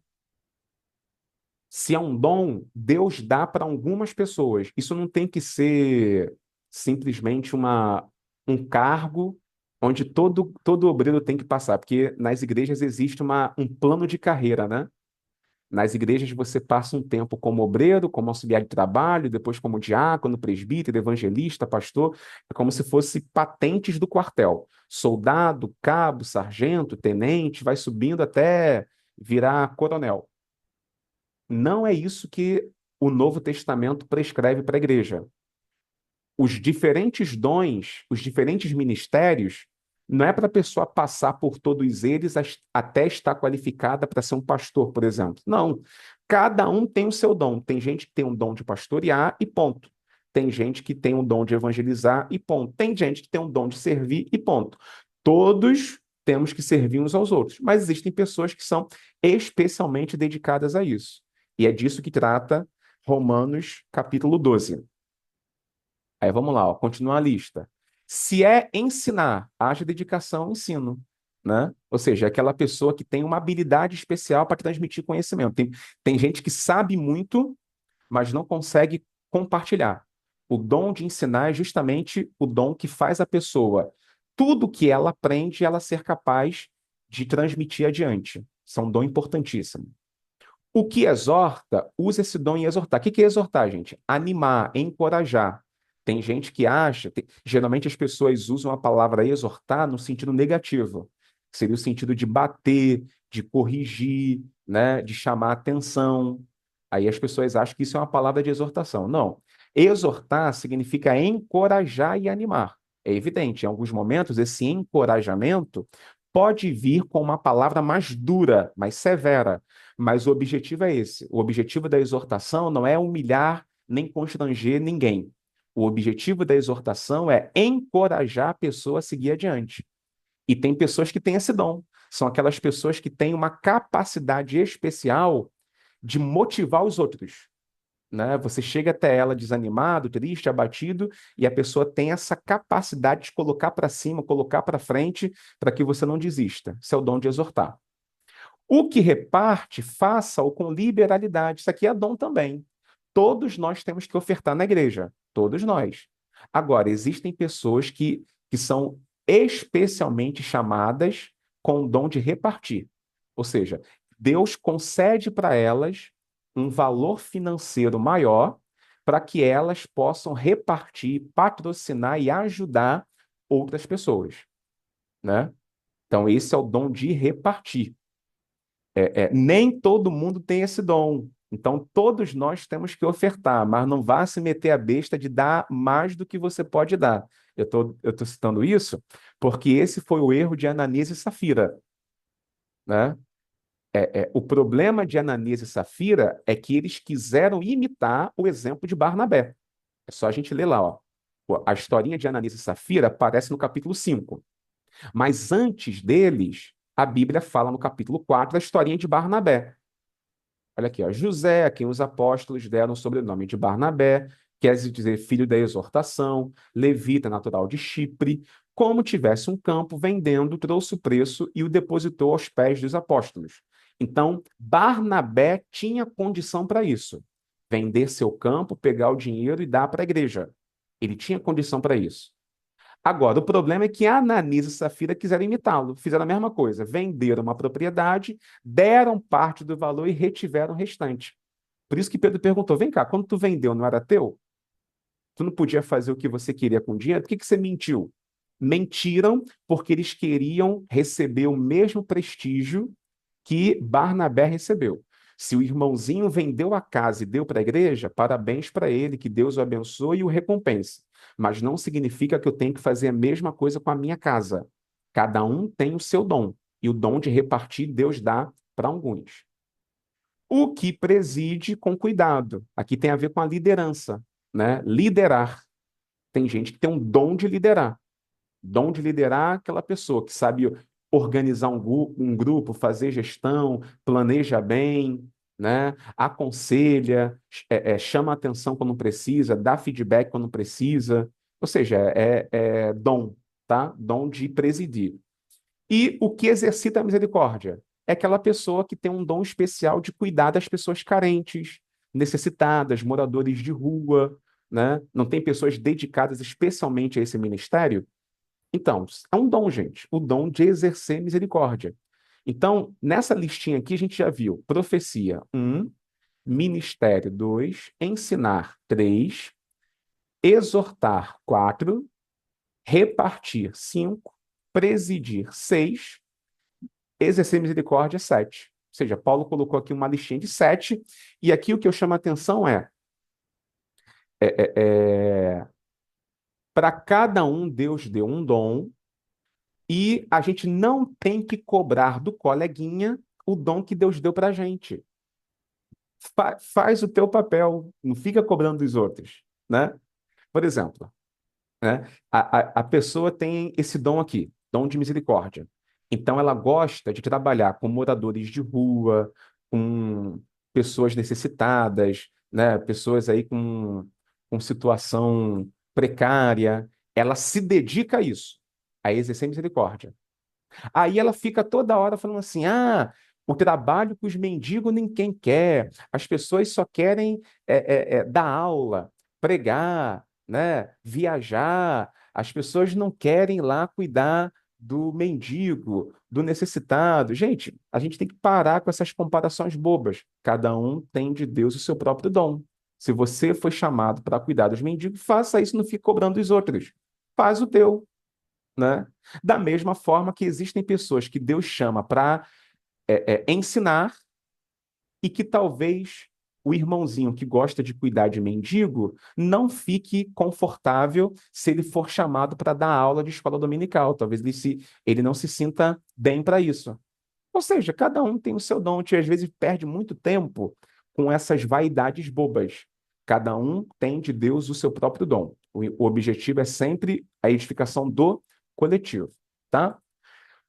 Se é um dom, Deus dá para algumas pessoas. Isso não tem que ser simplesmente um cargo onde todo obreiro tem que passar, porque nas igrejas existe um plano de carreira, né? Nas igrejas você passa um tempo como obreiro, como auxiliar de trabalho, depois como diácono, presbítero, evangelista, pastor. É como se fosse patentes do quartel. Soldado, cabo, sargento, tenente, vai subindo até virar coronel. Não é isso que o Novo Testamento prescreve para a igreja. Os diferentes dons, os diferentes ministérios, não é para a pessoa passar por todos eles até estar qualificada para ser um pastor, por exemplo. Não. Cada um tem o seu dom. Tem gente que tem um dom de pastorear e ponto. Tem gente que tem um dom de evangelizar e ponto. Tem gente que tem um dom de servir e ponto. Todos temos que servir uns aos outros, mas existem pessoas que são especialmente dedicadas a isso. E é disso que trata Romanos capítulo 12. Aí vamos lá, ó, continua a lista. Se é ensinar, haja dedicação ao ensino, né? Ou seja, é aquela pessoa que tem uma habilidade especial para transmitir conhecimento. Tem gente que sabe muito, mas não consegue compartilhar. O dom de ensinar é justamente o dom que faz a pessoa, tudo que ela aprende, ela ser capaz de transmitir adiante. Isso é um dom importantíssimo. O que exorta, usa esse dom em exortar. O que é exortar, gente? Animar, encorajar. Tem gente que acha, geralmente as pessoas usam a palavra exortar no sentido negativo, que seria o sentido de bater, de corrigir, né, de chamar atenção. Aí as pessoas acham que isso é uma palavra de exortação. Não. Exortar significa encorajar e animar. É evidente, em alguns momentos, esse encorajamento pode vir com uma palavra mais dura, mais severa, mas o objetivo é esse. O objetivo da exortação não é humilhar nem constranger ninguém. O objetivo da exortação é encorajar a pessoa a seguir adiante. E tem pessoas que têm esse dom. São aquelas pessoas que têm uma capacidade especial de motivar os outros, né? Você chega até ela desanimado, triste, abatido, e a pessoa tem essa capacidade de colocar para cima, colocar para frente, para que você não desista. Isso é o dom de exortar. O que reparte, faça-o com liberalidade. Isso aqui é dom também. Todos nós temos que ofertar na igreja. Todos nós. Agora, existem pessoas que são especialmente chamadas com o dom de repartir. Ou seja, Deus concede para elas um valor financeiro maior para que elas possam repartir, patrocinar e ajudar outras pessoas, né? Então, esse é o dom de repartir. Nem todo mundo tem esse dom. Então, todos nós temos que ofertar, mas não vá se meter a besta de dar mais do que você pode dar. Eu tô citando isso porque esse foi o erro de Ananias e Safira, né? O problema de Ananias e Safira é que eles quiseram imitar o exemplo de Barnabé. É só a gente ler lá, ó. A historinha de Ananias e Safira aparece no capítulo 5. Mas antes deles, a Bíblia fala no capítulo 4 a historinha de Barnabé. Olha aqui, ó. José, a quem os apóstolos deram o sobrenome de Barnabé, quer dizer filho da exortação, levita natural de Chipre, como tivesse um campo vendendo, trouxe o preço e o depositou aos pés dos apóstolos. Então, Barnabé tinha condição para isso. Vender seu campo, pegar o dinheiro e dar para a igreja. Ele tinha condição para isso. Agora, o problema é que Ananias e Safira quiseram imitá-lo. Fizeram a mesma coisa. Venderam uma propriedade, deram parte do valor e retiveram o restante. Por isso que Pedro perguntou: vem cá, quando tu vendeu, não era teu? Tu não podia fazer o que você queria com o dinheiro? Por que você mentiu? Mentiram porque eles queriam receber o mesmo prestígio que Barnabé recebeu. Se o irmãozinho vendeu a casa e deu para a igreja, parabéns para ele, que Deus o abençoe e o recompense. Mas não significa que eu tenho que fazer a mesma coisa com a minha casa. Cada um tem o seu dom, e o dom de repartir Deus dá para alguns. O que preside com cuidado. Aqui tem a ver com a liderança, né? Liderar. Tem gente que tem um dom de liderar. Dom de liderar aquela pessoa que sabe organizar um grupo, fazer gestão, planeja bem, né? Aconselha, chama atenção quando precisa, dá feedback quando precisa. Ou seja, é dom, tá? Dom de presidir. E o que exercita a misericórdia? É aquela pessoa que tem um dom especial de cuidar das pessoas carentes, necessitadas, moradores de rua, né? Não tem pessoas dedicadas especialmente a esse ministério? Então, é um dom, gente, o dom de exercer misericórdia. Então, nessa listinha aqui, a gente já viu profecia, um, ministério, dois, ensinar, três, exortar, quatro, repartir, cinco, presidir, seis, exercer misericórdia, sete. Ou seja, Paulo colocou aqui uma listinha de sete, e aqui o que eu chamo a atenção para cada um Deus deu um dom, e a gente não tem que cobrar do coleguinha o dom que Deus deu para a gente. Faz o teu papel, não fica cobrando dos outros, né? Por exemplo, né? A pessoa tem esse dom aqui, dom de misericórdia. Então, ela gosta de trabalhar com moradores de rua, com pessoas necessitadas, né? Pessoas aí com situação precária. Ela se dedica a isso, a exercer misericórdia. Aí ela fica toda hora falando assim: ah, o trabalho com os mendigos ninguém quer, as pessoas só querem dar aula, pregar, né, viajar, as pessoas não querem ir lá cuidar do mendigo, do necessitado. Gente, a gente tem que parar com essas comparações bobas. Cada um tem de Deus o seu próprio dom. Se você foi chamado para cuidar dos mendigos, faça isso, não fique cobrando os outros. Faz o teu, né? Da mesma forma que existem pessoas que Deus chama para ensinar e que talvez o irmãozinho que gosta de cuidar de mendigo não fique confortável se ele for chamado para dar aula de escola dominical. Talvez ele não se sinta bem para isso. Ou seja, cada um tem o seu dom. A gente às vezes perde muito tempo com essas vaidades bobas. Cada um tem de Deus o seu próprio dom. O objetivo é sempre a edificação do coletivo, tá?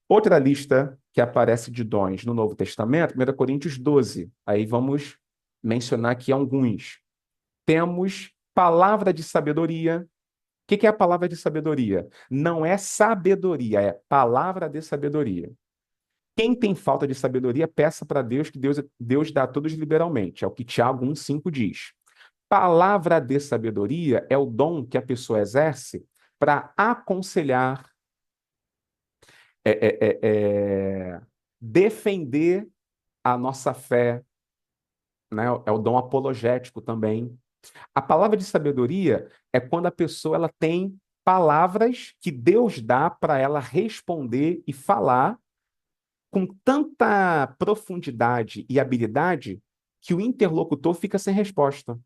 Outra lista que aparece de dons no Novo Testamento, 1 Coríntios 12. Aí vamos mencionar aqui alguns. Temos palavra de sabedoria. O que é a palavra de sabedoria? Não é sabedoria, é palavra de sabedoria. Quem tem falta de sabedoria, peça para Deus, que Deus dá a todos liberalmente. É o que Tiago 1,5 diz. Palavra de sabedoria é o dom que a pessoa exerce para aconselhar, é, é, é, é, defender a nossa fé, né? É o dom apologético também. A palavra de sabedoria é quando a pessoa ela tem palavras que Deus dá para ela responder e falar com tanta profundidade e habilidade que o interlocutor fica sem resposta.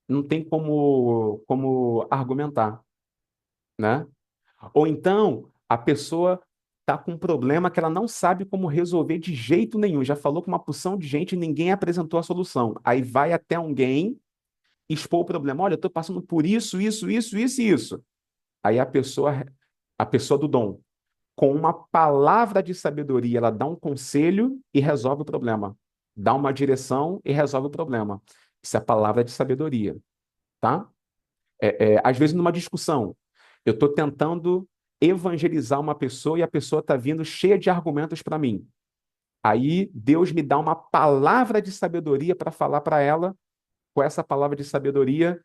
Não tem como argumentar, né? Ou então a pessoa está com um problema que ela não sabe como resolver de jeito nenhum. Já falou com uma porção de gente e ninguém apresentou a solução. Aí vai até alguém expor o problema. Olha, eu estou passando por isso, isso, isso, isso e isso. Aí a pessoa do dom, com uma palavra de sabedoria, ela dá um conselho e resolve o problema. Dá uma direção e resolve o problema. Isso é a palavra de sabedoria, tá? Às vezes, numa discussão, eu estou tentando evangelizar uma pessoa e a pessoa está vindo cheia de argumentos para mim. Aí Deus me dá uma palavra de sabedoria para falar para ela. Com essa palavra de sabedoria,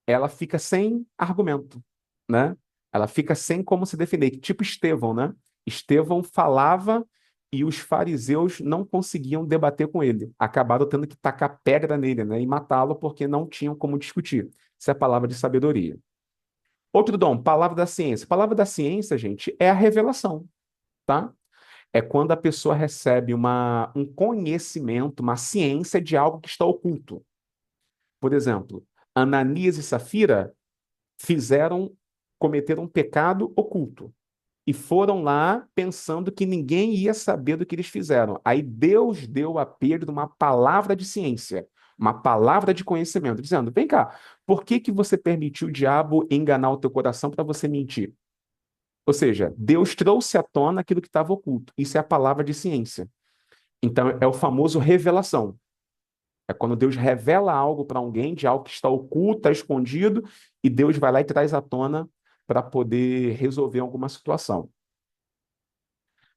ela fica sem argumento, né? Ela fica sem como se defender. Tipo Estevão, né? Estevão falava e os fariseus não conseguiam debater com ele. Acabaram tendo que tacar pedra nele, né? E matá-lo porque não tinham como discutir. Isso é a palavra de sabedoria. Outro dom, palavra da ciência. Palavra da ciência, gente, é a revelação, tá? É quando a pessoa recebe um conhecimento, uma ciência de algo que está oculto. Por exemplo, Ananias e Safira cometeram um pecado oculto e foram lá pensando que ninguém ia saber do que eles fizeram. Aí Deus deu a Pedro uma palavra de ciência, uma palavra de conhecimento, dizendo: vem cá, por que que você permitiu o diabo enganar o teu coração para você mentir? Ou seja, Deus trouxe à tona aquilo que estava oculto. Isso é a palavra de ciência. Então, é o famoso revelação. É quando Deus revela algo para alguém, de algo que está oculto, está escondido, e Deus vai lá e traz à tona para poder resolver alguma situação.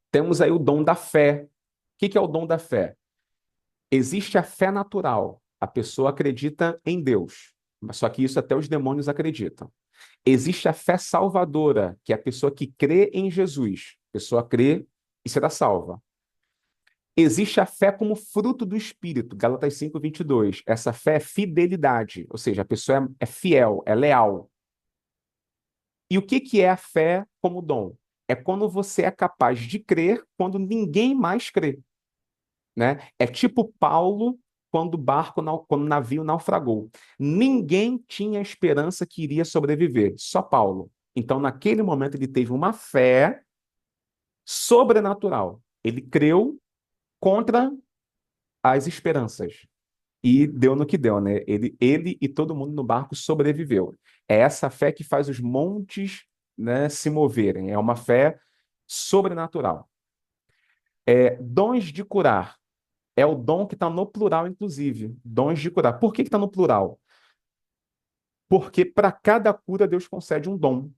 Temos aí o dom da fé. O que é o dom da fé? Existe a fé natural. A pessoa acredita em Deus. Mas só que isso até os demônios acreditam. Existe a fé salvadora, que é a pessoa que crê em Jesus. A pessoa crê e será salva. Existe a fé como fruto do Espírito, Gálatas 5:22. Essa fé é fidelidade, ou seja, a pessoa é fiel, é leal. E o que é a fé como dom? É quando você é capaz de crer quando ninguém mais crê, né? É tipo Paulo quando quando o navio naufragou. Ninguém tinha esperança que iria sobreviver, só Paulo. Então, naquele momento, ele teve uma fé sobrenatural. Ele creu contra as esperanças. E deu no que deu, né? Ele e todo mundo no barco sobreviveu. É essa fé que faz os montes, né, se moverem. É uma fé sobrenatural. Dons de curar. É o dom que está no plural, inclusive. Dons de curar. Por que está no plural? Porque para cada cura Deus concede um dom.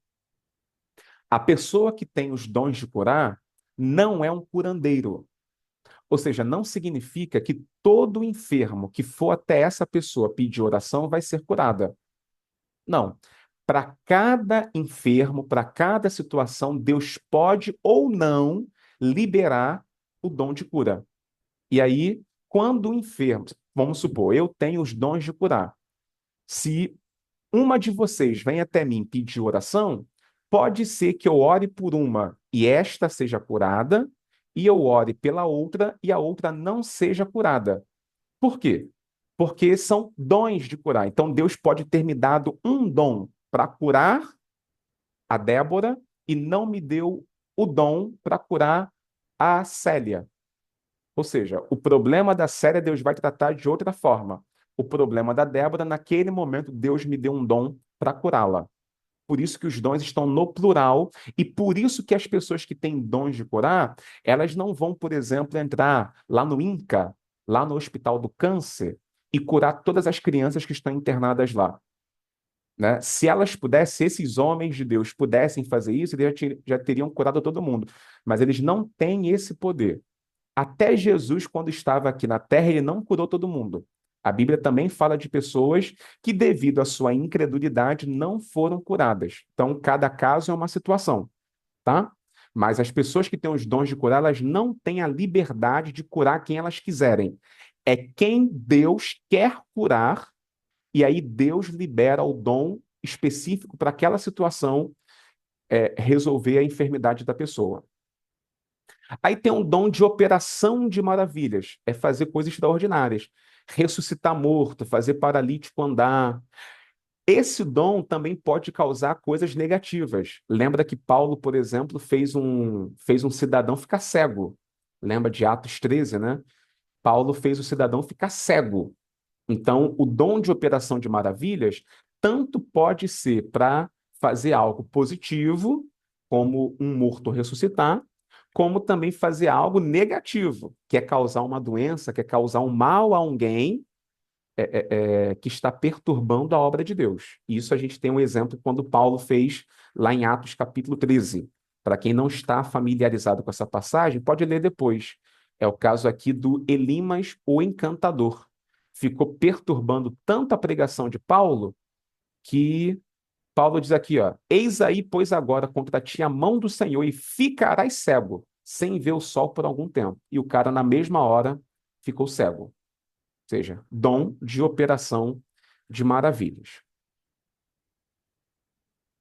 A pessoa que tem os dons de curar não é um curandeiro. Ou seja, não significa que todo enfermo que for até essa pessoa pedir oração vai ser curada. Não. Para cada enfermo, para cada situação, Deus pode ou não liberar o dom de cura. E aí, quando o enfermo, vamos supor, eu tenho os dons de curar. Se uma de vocês vem até mim pedir oração, pode ser que eu ore por uma e esta seja curada, e eu ore pela outra e a outra não seja curada. Por quê? Porque são dons de curar. Então, Deus pode ter me dado um dom para curar a Débora e não me deu o dom para curar a Célia. Ou seja, o problema da Célia, Deus vai tratar de outra forma. O problema da Débora, naquele momento, Deus me deu um dom para curá-la. Por isso que os dons estão no plural e por isso que as pessoas que têm dons de curar, elas não vão, por exemplo, entrar lá no INCA, lá no Hospital do Câncer, e curar todas as crianças que estão internadas lá, né? Se elas pudessem, se esses homens de Deus pudessem fazer isso, eles já teriam curado todo mundo. Mas eles não têm esse poder. Até Jesus, quando estava aqui na Terra, ele não curou todo mundo. A Bíblia também fala de pessoas que, devido à sua incredulidade, não foram curadas. Então, cada caso é uma situação, tá? Mas as pessoas que têm os dons de curar, elas não têm a liberdade de curar quem elas quiserem. É quem Deus quer curar, e aí Deus libera o dom específico para aquela situação, resolver a enfermidade da pessoa. Aí tem um dom de operação de maravilhas, é fazer coisas extraordinárias, ressuscitar morto, fazer paralítico andar. Esse dom também pode causar coisas negativas. Lembra que Paulo, por exemplo, fez um cidadão ficar cego. Lembra de Atos 13, né? Paulo fez o cidadão ficar cego. Então, o dom de operação de maravilhas tanto pode ser para fazer algo positivo, como um morto ressuscitar, como também fazer algo negativo, que é causar uma doença, que é causar um mal a alguém que está perturbando a obra de Deus. Isso a gente tem um exemplo quando Paulo fez lá em Atos capítulo 13. Para quem não está familiarizado com essa passagem, pode ler depois. É o caso aqui do Elimas, o encantador. Ficou perturbando tanto a pregação de Paulo que Paulo diz aqui, ó: eis aí, pois agora contra ti a mão do Senhor e ficarás cego, sem ver o sol por algum tempo. E o cara, na mesma hora, ficou cego. Ou seja, dom de operação de maravilhas.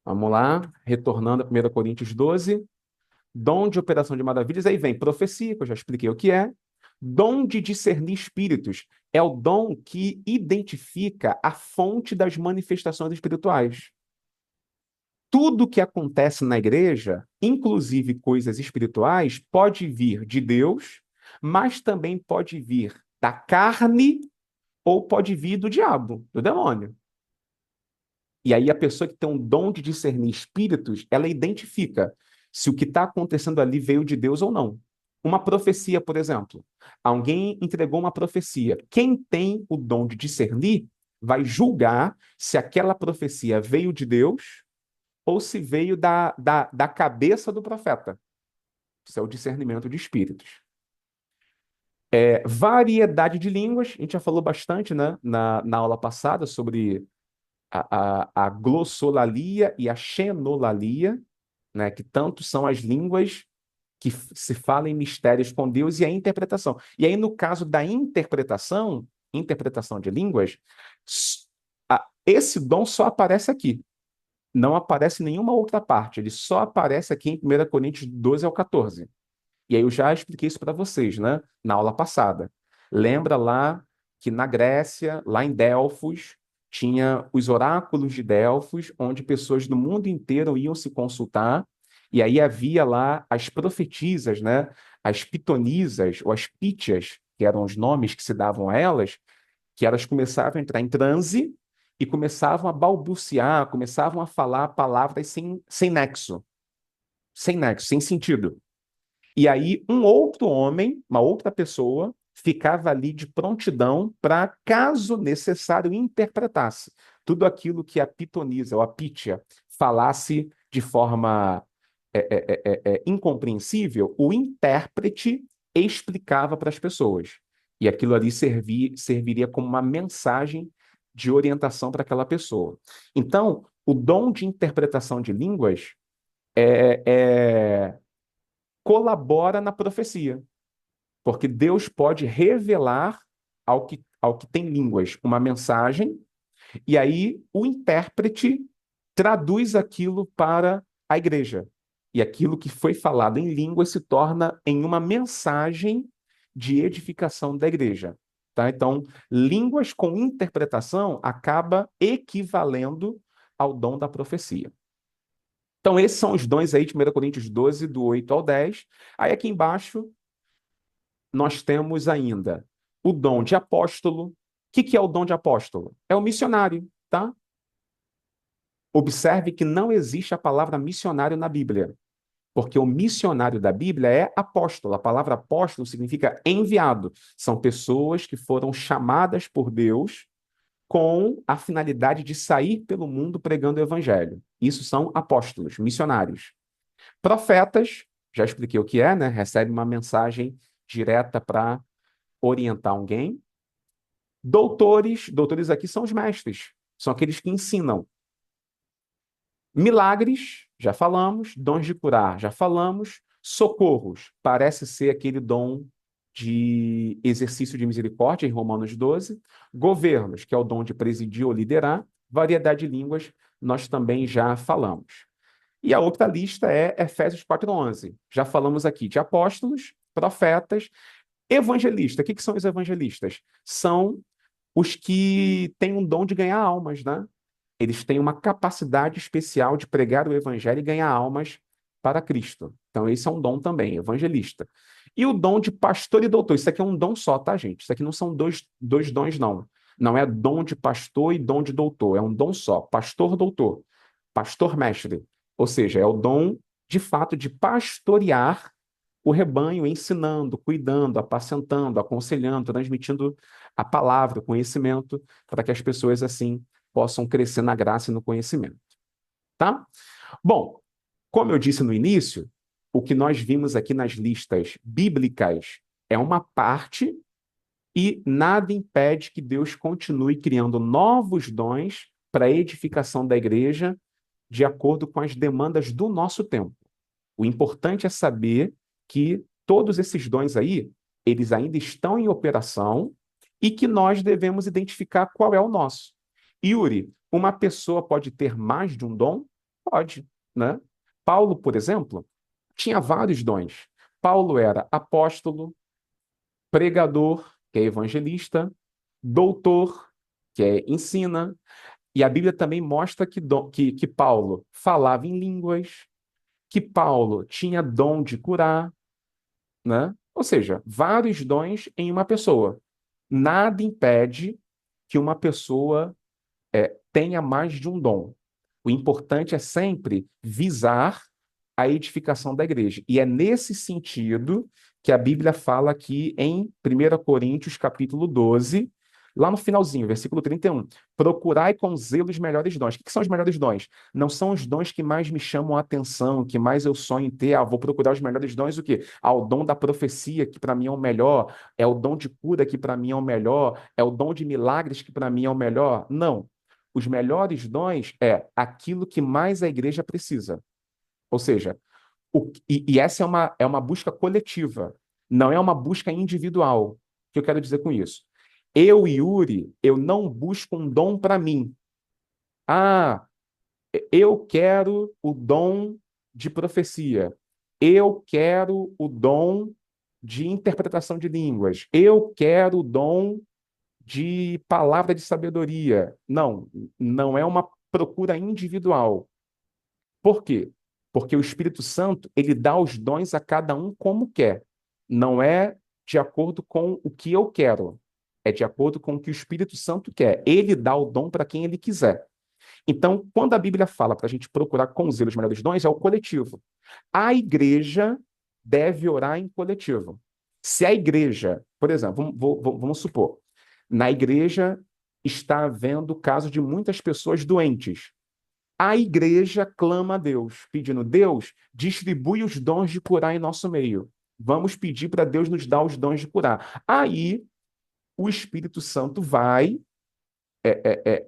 Vamos lá, retornando a 1 Coríntios 12. Dom de operação de maravilhas, aí vem profecia, que eu já expliquei o que é. Dom de discernir espíritos é o dom que identifica a fonte das manifestações espirituais. Tudo que acontece na igreja, inclusive coisas espirituais, pode vir de Deus, mas também pode vir da carne ou pode vir do diabo, do demônio. E aí a pessoa que tem um dom de discernir espíritos, ela identifica. se o que está acontecendo ali veio de Deus ou não. Uma profecia, por exemplo. Alguém entregou uma profecia. Quem tem o dom de discernir vai julgar se aquela profecia veio de Deus ou se veio da cabeça do profeta. Isso é o discernimento de espíritos. Variedade de línguas, a gente já falou bastante, né, na aula passada sobre a glossolalia e a xenolalia, né, que tanto são as línguas que se falam em mistérios com Deus e a interpretação. E aí, no caso da interpretação de línguas, esse dom só aparece aqui. Não aparece em nenhuma outra parte. Ele só aparece aqui em 1 Coríntios 12 ao 14. E aí eu já expliquei isso para vocês, né? Na aula passada. Lembra lá que na Grécia, lá em Delfos, tinha os oráculos de Delfos, onde pessoas do mundo inteiro iam se consultar, e aí havia lá as profetisas, né? As pitonisas, ou as pítias, que eram os nomes que se davam a elas, que elas começavam a entrar em transe e começavam a balbuciar, começavam a falar palavras sem nexo, sem nexo, sem sentido. E aí, um outro homem, uma outra pessoa, ficava ali de prontidão para, caso necessário, interpretasse tudo aquilo que a pitonisa ou a pítia falasse de forma incompreensível, o intérprete explicava para as pessoas. E aquilo ali serviria como uma mensagem de orientação para aquela pessoa. Então, o dom de interpretação de línguas é, é colabora na profecia, porque Deus pode revelar ao que tem línguas uma mensagem, e aí o intérprete traduz aquilo para a igreja. E aquilo que foi falado em língua se torna em uma mensagem de edificação da igreja. Tá? Então, línguas com interpretação acaba equivalendo ao dom da profecia. Então, esses são os dons aí de 1 Coríntios 12, do 8 ao 10. Aí aqui embaixo, nós temos ainda o dom de apóstolo. O que é o dom de apóstolo? É o missionário, tá? Observe que não existe a palavra missionário na Bíblia, porque o missionário da Bíblia é apóstolo. A palavra apóstolo significa enviado. São pessoas que foram chamadas por Deus com a finalidade de sair pelo mundo pregando o evangelho. Isso são apóstolos, missionários. Profetas, já expliquei o que é, né? Recebe uma mensagem direta para orientar alguém. Doutores aqui são os mestres, são aqueles que ensinam. Milagres, já falamos. Dons de curar, já falamos. Socorros, parece ser aquele dom de exercício de misericórdia, em Romanos 12. Governos, que é o dom de presidir ou liderar. Variedade de línguas, nós também já falamos. E a outra lista é Efésios 4:11. Já falamos aqui de apóstolos, profetas, evangelistas. O que são os evangelistas? São os que têm um dom de ganhar almas, né? Eles têm uma capacidade especial de pregar o evangelho e ganhar almas para Cristo. Então, esse é um dom também, evangelista. E o dom de pastor e doutor. Isso aqui é um dom só, tá, gente? Isso aqui não são dois dons, não. Não é dom de pastor e dom de doutor. É um dom só. Pastor, doutor. Pastor, mestre. Ou seja, é o dom, de fato, de pastorear o rebanho, ensinando, cuidando, apacentando, aconselhando, transmitindo a palavra, o conhecimento, para que as pessoas, assim, possam crescer na graça e no conhecimento. Tá? Bom, como eu disse no início, o que nós vimos aqui nas listas bíblicas é uma parte e nada impede que Deus continue criando novos dons para a edificação da igreja de acordo com as demandas do nosso tempo. O importante é saber que todos esses dons aí, eles ainda estão em operação e que nós devemos identificar qual é o nosso. Yuri, uma pessoa pode ter mais de um dom? Pode, né? Paulo, por exemplo, tinha vários dons. Paulo era apóstolo, pregador, que é evangelista, doutor, que ensina, e a Bíblia também mostra que Paulo falava em línguas, que Paulo tinha dom de curar, né? Ou seja, vários dons em uma pessoa. Nada impede que uma pessoa tenha mais de um dom. O importante é sempre visar a edificação da igreja. E é nesse sentido que a Bíblia fala aqui em 1 Coríntios, capítulo 12, lá no finalzinho, versículo 31. Procurai com zelo os melhores dons. O que são os melhores dons? Não são os dons que mais me chamam a atenção, que mais eu sonho em ter. Ah, vou procurar os melhores dons, o quê? Ah, o dom da profecia, que para mim é o melhor. É o dom de cura, que para mim é o melhor. É o dom de milagres, que para mim é o melhor. Não. Os melhores dons é aquilo que mais a igreja precisa. Ou seja, e essa é uma busca coletiva, não é uma busca individual. O que eu quero dizer com isso? Eu, Yuri, eu não busco um dom para mim. Ah, eu quero o dom de profecia. Eu quero o dom de interpretação de línguas. Eu quero o dom de palavra de sabedoria. Não, não é uma procura individual. Por quê? Porque o Espírito Santo, ele dá os dons a cada um como quer. Não é de acordo com o que eu quero. É de acordo com o que o Espírito Santo quer. Ele dá o dom para quem ele quiser. Então, quando a Bíblia fala para a gente procurar com zelo os melhores dons, é o coletivo. A igreja deve orar em coletivo. Se a igreja, por exemplo, vamos supor, na igreja está havendo o caso de muitas pessoas doentes. A igreja clama a Deus, pedindo: Deus, distribui os dons de curar em nosso meio. Vamos pedir para Deus nos dar os dons de curar. Aí o Espírito Santo vai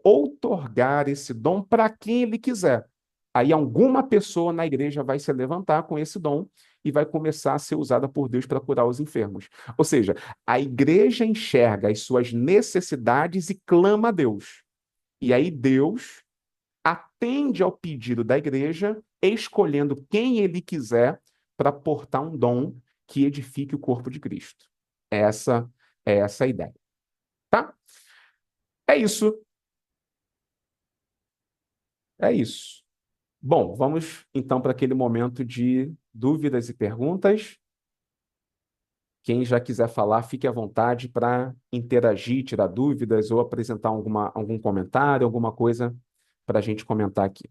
outorgar esse dom para quem ele quiser. Aí alguma pessoa na igreja vai se levantar com esse dom e vai começar a ser usada por Deus para curar os enfermos. Ou seja, a igreja enxerga as suas necessidades e clama a Deus. E aí Deus atende ao pedido da igreja, escolhendo quem ele quiser para portar um dom que edifique o corpo de Cristo. Essa é essa a ideia, tá? É isso, é isso. Bom, vamos então para aquele momento de dúvidas e perguntas. Quem já quiser falar, fique à vontade para interagir, tirar dúvidas ou apresentar algum comentário, alguma coisa para a gente comentar aqui.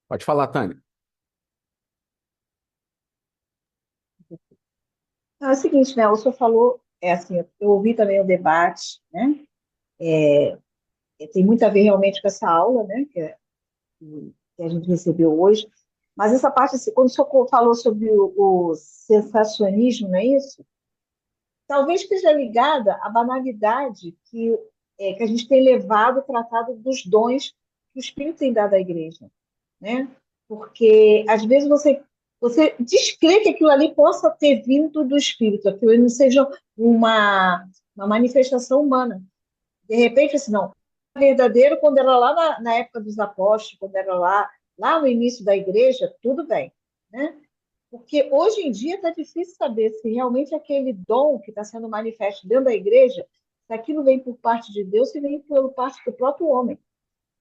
Pode falar, Tânia. Não, é o seguinte, né? O senhor falou, é assim, eu ouvi também o debate, né? Tem muito a ver realmente com essa aula, né? Que a gente recebeu hoje. Mas essa parte, assim, quando o senhor falou sobre o sensacionismo, não é isso? Talvez esteja ligada à banalidade que a gente tem levado o tratado dos dons que o Espírito tem dado à igreja, né? Porque às vezes você descrê que aquilo ali possa ter vindo do Espírito, aquilo não seja uma manifestação humana. De repente, assim, não, verdadeiro quando era lá na época dos apóstolos, quando era lá no início da igreja, tudo bem, né? Porque hoje em dia está difícil saber se realmente aquele dom que está sendo manifesto dentro da igreja, se aquilo vem por parte de Deus, se vem por parte do próprio homem.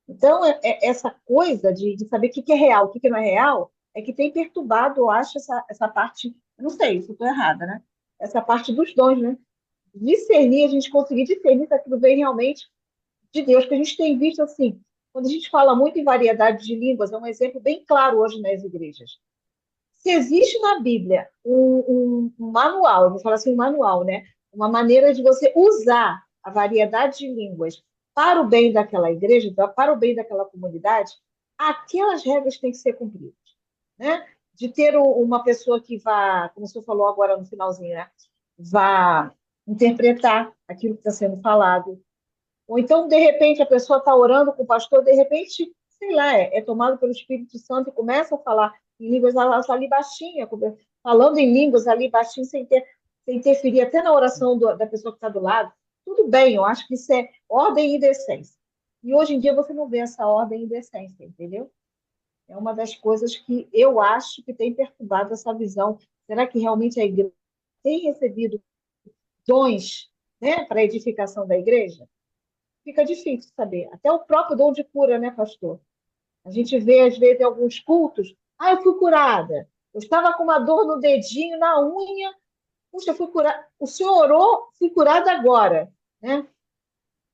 Então, essa coisa de saber o que é real, o que não é real, é que tem perturbado, eu acho, essa parte, eu não sei se eu estou errada, né? Essa parte dos dons, né? Discernir, a gente conseguir discernir se aquilo vem realmente de Deus, que a gente tem visto assim, quando a gente fala muito em variedade de línguas, é um exemplo bem claro hoje nas igrejas. Se existe na Bíblia um manual, eu vou falar assim, um manual, né? Uma maneira de você usar a variedade de línguas para o bem daquela igreja, para o bem daquela comunidade, aquelas regras têm que ser cumpridas, né? De ter uma pessoa que vá, como o senhor falou agora no finalzinho, né? Vá interpretar aquilo que está sendo falado. Ou então, de repente, a pessoa está orando com o pastor, de repente, sei lá, é tomado pelo Espírito Santo e começa a falar em línguas, ela está ali baixinha, falando em línguas ali baixinho, sem interferir até na oração da pessoa que está do lado. Tudo bem, eu acho que isso é ordem e decência. E hoje em dia você não vê essa ordem e decência, entendeu? É uma das coisas que eu acho que tem perturbado essa visão. Será que realmente a igreja tem recebido dons, né, para a edificação da igreja? Fica difícil saber. Até o próprio dom de cura, né, pastor? A gente vê, às vezes, em alguns cultos, eu fui curada. Eu estava com uma dor no dedinho, na unha. Puxa, eu fui curar. O senhor orou, fui curada agora, né?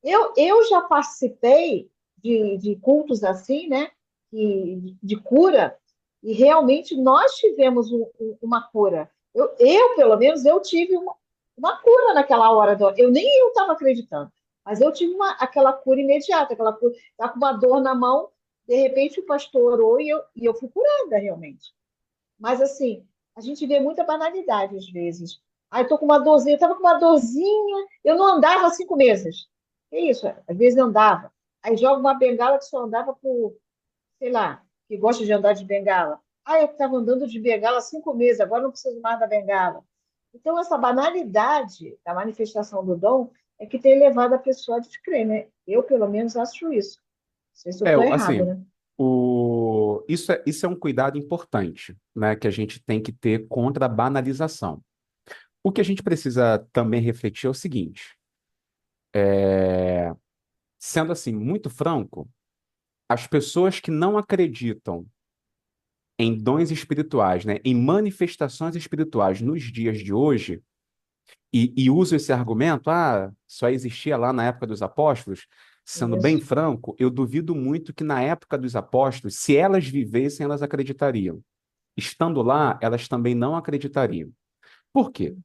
Eu já participei de cultos assim, né? De cura, e realmente nós tivemos uma cura. Pelo menos, eu tive uma cura naquela hora. Eu nem eu estava acreditando, mas eu tive aquela cura imediata, aquela cura. Estava com uma dor na mão, de repente o pastor orou e eu fui curada realmente. Mas assim, a gente vê muita banalidade às vezes. Ah, eu tô com uma dorzinha, eu estava com uma dorzinha, eu não andava há 5 meses. É isso, às vezes andava. Aí joga uma bengala que só andava por, sei lá, que gosta de andar de bengala. Ah, eu estava andando de bengala há 5 meses, agora não preciso mais da bengala. Então, essa banalidade da manifestação do dom é que tem levado a pessoa a descrer, né? Eu, pelo menos, acho isso. Não sei se eu estou errada, Assim, né? isso é um cuidado importante, né, que a gente tem que ter contra a banalização. O que a gente precisa também refletir é o seguinte, sendo assim muito franco, as pessoas que não acreditam em dons espirituais, né, em manifestações espirituais nos dias de hoje, e usam esse argumento, só existia lá na época dos apóstolos, sendo bem Isso. franco, eu duvido muito que na época dos apóstolos, se elas vivessem, elas acreditariam. Estando lá, elas também não acreditariam. Por quê?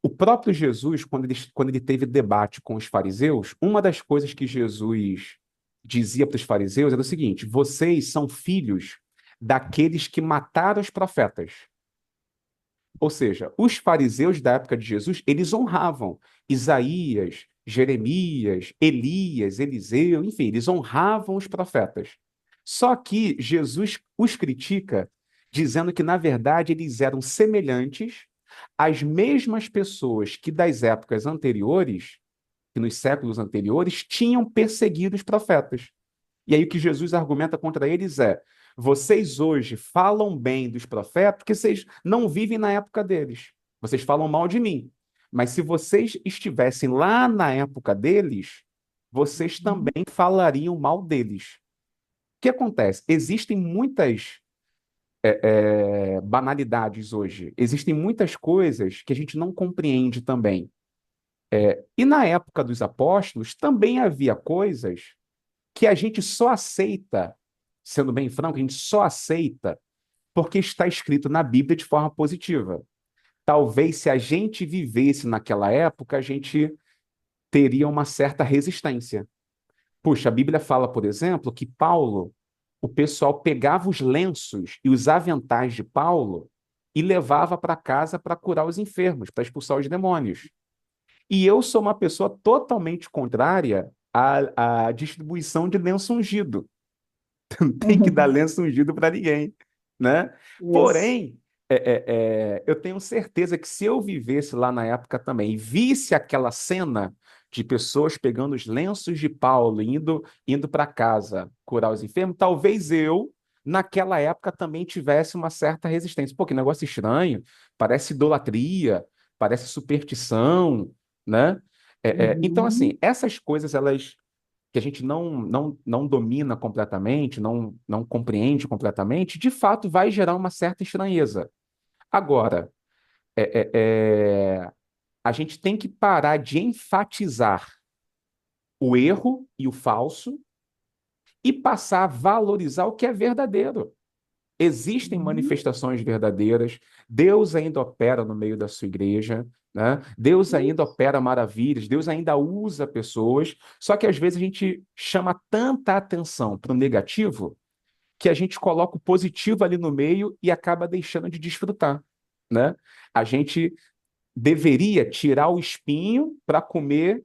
O próprio Jesus, quando ele teve debate com os fariseus, uma das coisas que Jesus dizia para os fariseus era o seguinte: vocês são filhos daqueles que mataram os profetas. Ou seja, os fariseus da época de Jesus, eles honravam Isaías, Jeremias, Elias, Eliseu, enfim, eles honravam os profetas. Só que Jesus os critica, dizendo que, na verdade, eles eram semelhantes às mesmas pessoas que das épocas anteriores, que nos séculos anteriores, tinham perseguido os profetas. E aí o que Jesus argumenta contra eles é: vocês hoje falam bem dos profetas porque vocês não vivem na época deles. Vocês falam mal de mim. Mas se vocês estivessem lá na época deles, vocês Uhum. também falariam mal deles. O que acontece? Existem muitas banalidades hoje. Existem muitas coisas que a gente não compreende também. E na época dos apóstolos também havia coisas que a gente só aceita, sendo bem franco, a gente só aceita porque está escrito na Bíblia de forma positiva. Talvez se a gente vivesse naquela época, a gente teria uma certa resistência. Puxa, a Bíblia fala, por exemplo, que Paulo, o pessoal pegava os lenços e os aventais de Paulo e levava para casa para curar os enfermos, para expulsar os demônios. E eu sou uma pessoa totalmente contrária à distribuição de lenço ungido. Não tem que dar lenço ungido para ninguém, né? Isso. Porém, eu tenho certeza que se eu vivesse lá na época também e visse aquela cena de pessoas pegando os lenços de Paulo e indo para casa curar os enfermos, talvez eu, naquela época, também tivesse uma certa resistência. Pô, que negócio estranho, parece idolatria, parece superstição, né? Então, assim, Uhum. essas coisas, elas que a gente não domina completamente, não compreende completamente, de fato vai gerar uma certa estranheza. Agora, é, é, é, a gente tem que parar de enfatizar o erro e o falso e passar a valorizar o que é verdadeiro. Existem Uhum. manifestações verdadeiras, Deus ainda opera no meio da sua igreja, né? Deus ainda Isso. opera maravilhas, Deus ainda usa pessoas, só que às vezes a gente chama tanta atenção para o negativo que a gente coloca o positivo ali no meio e acaba deixando de desfrutar, né? A gente deveria tirar o espinho para comer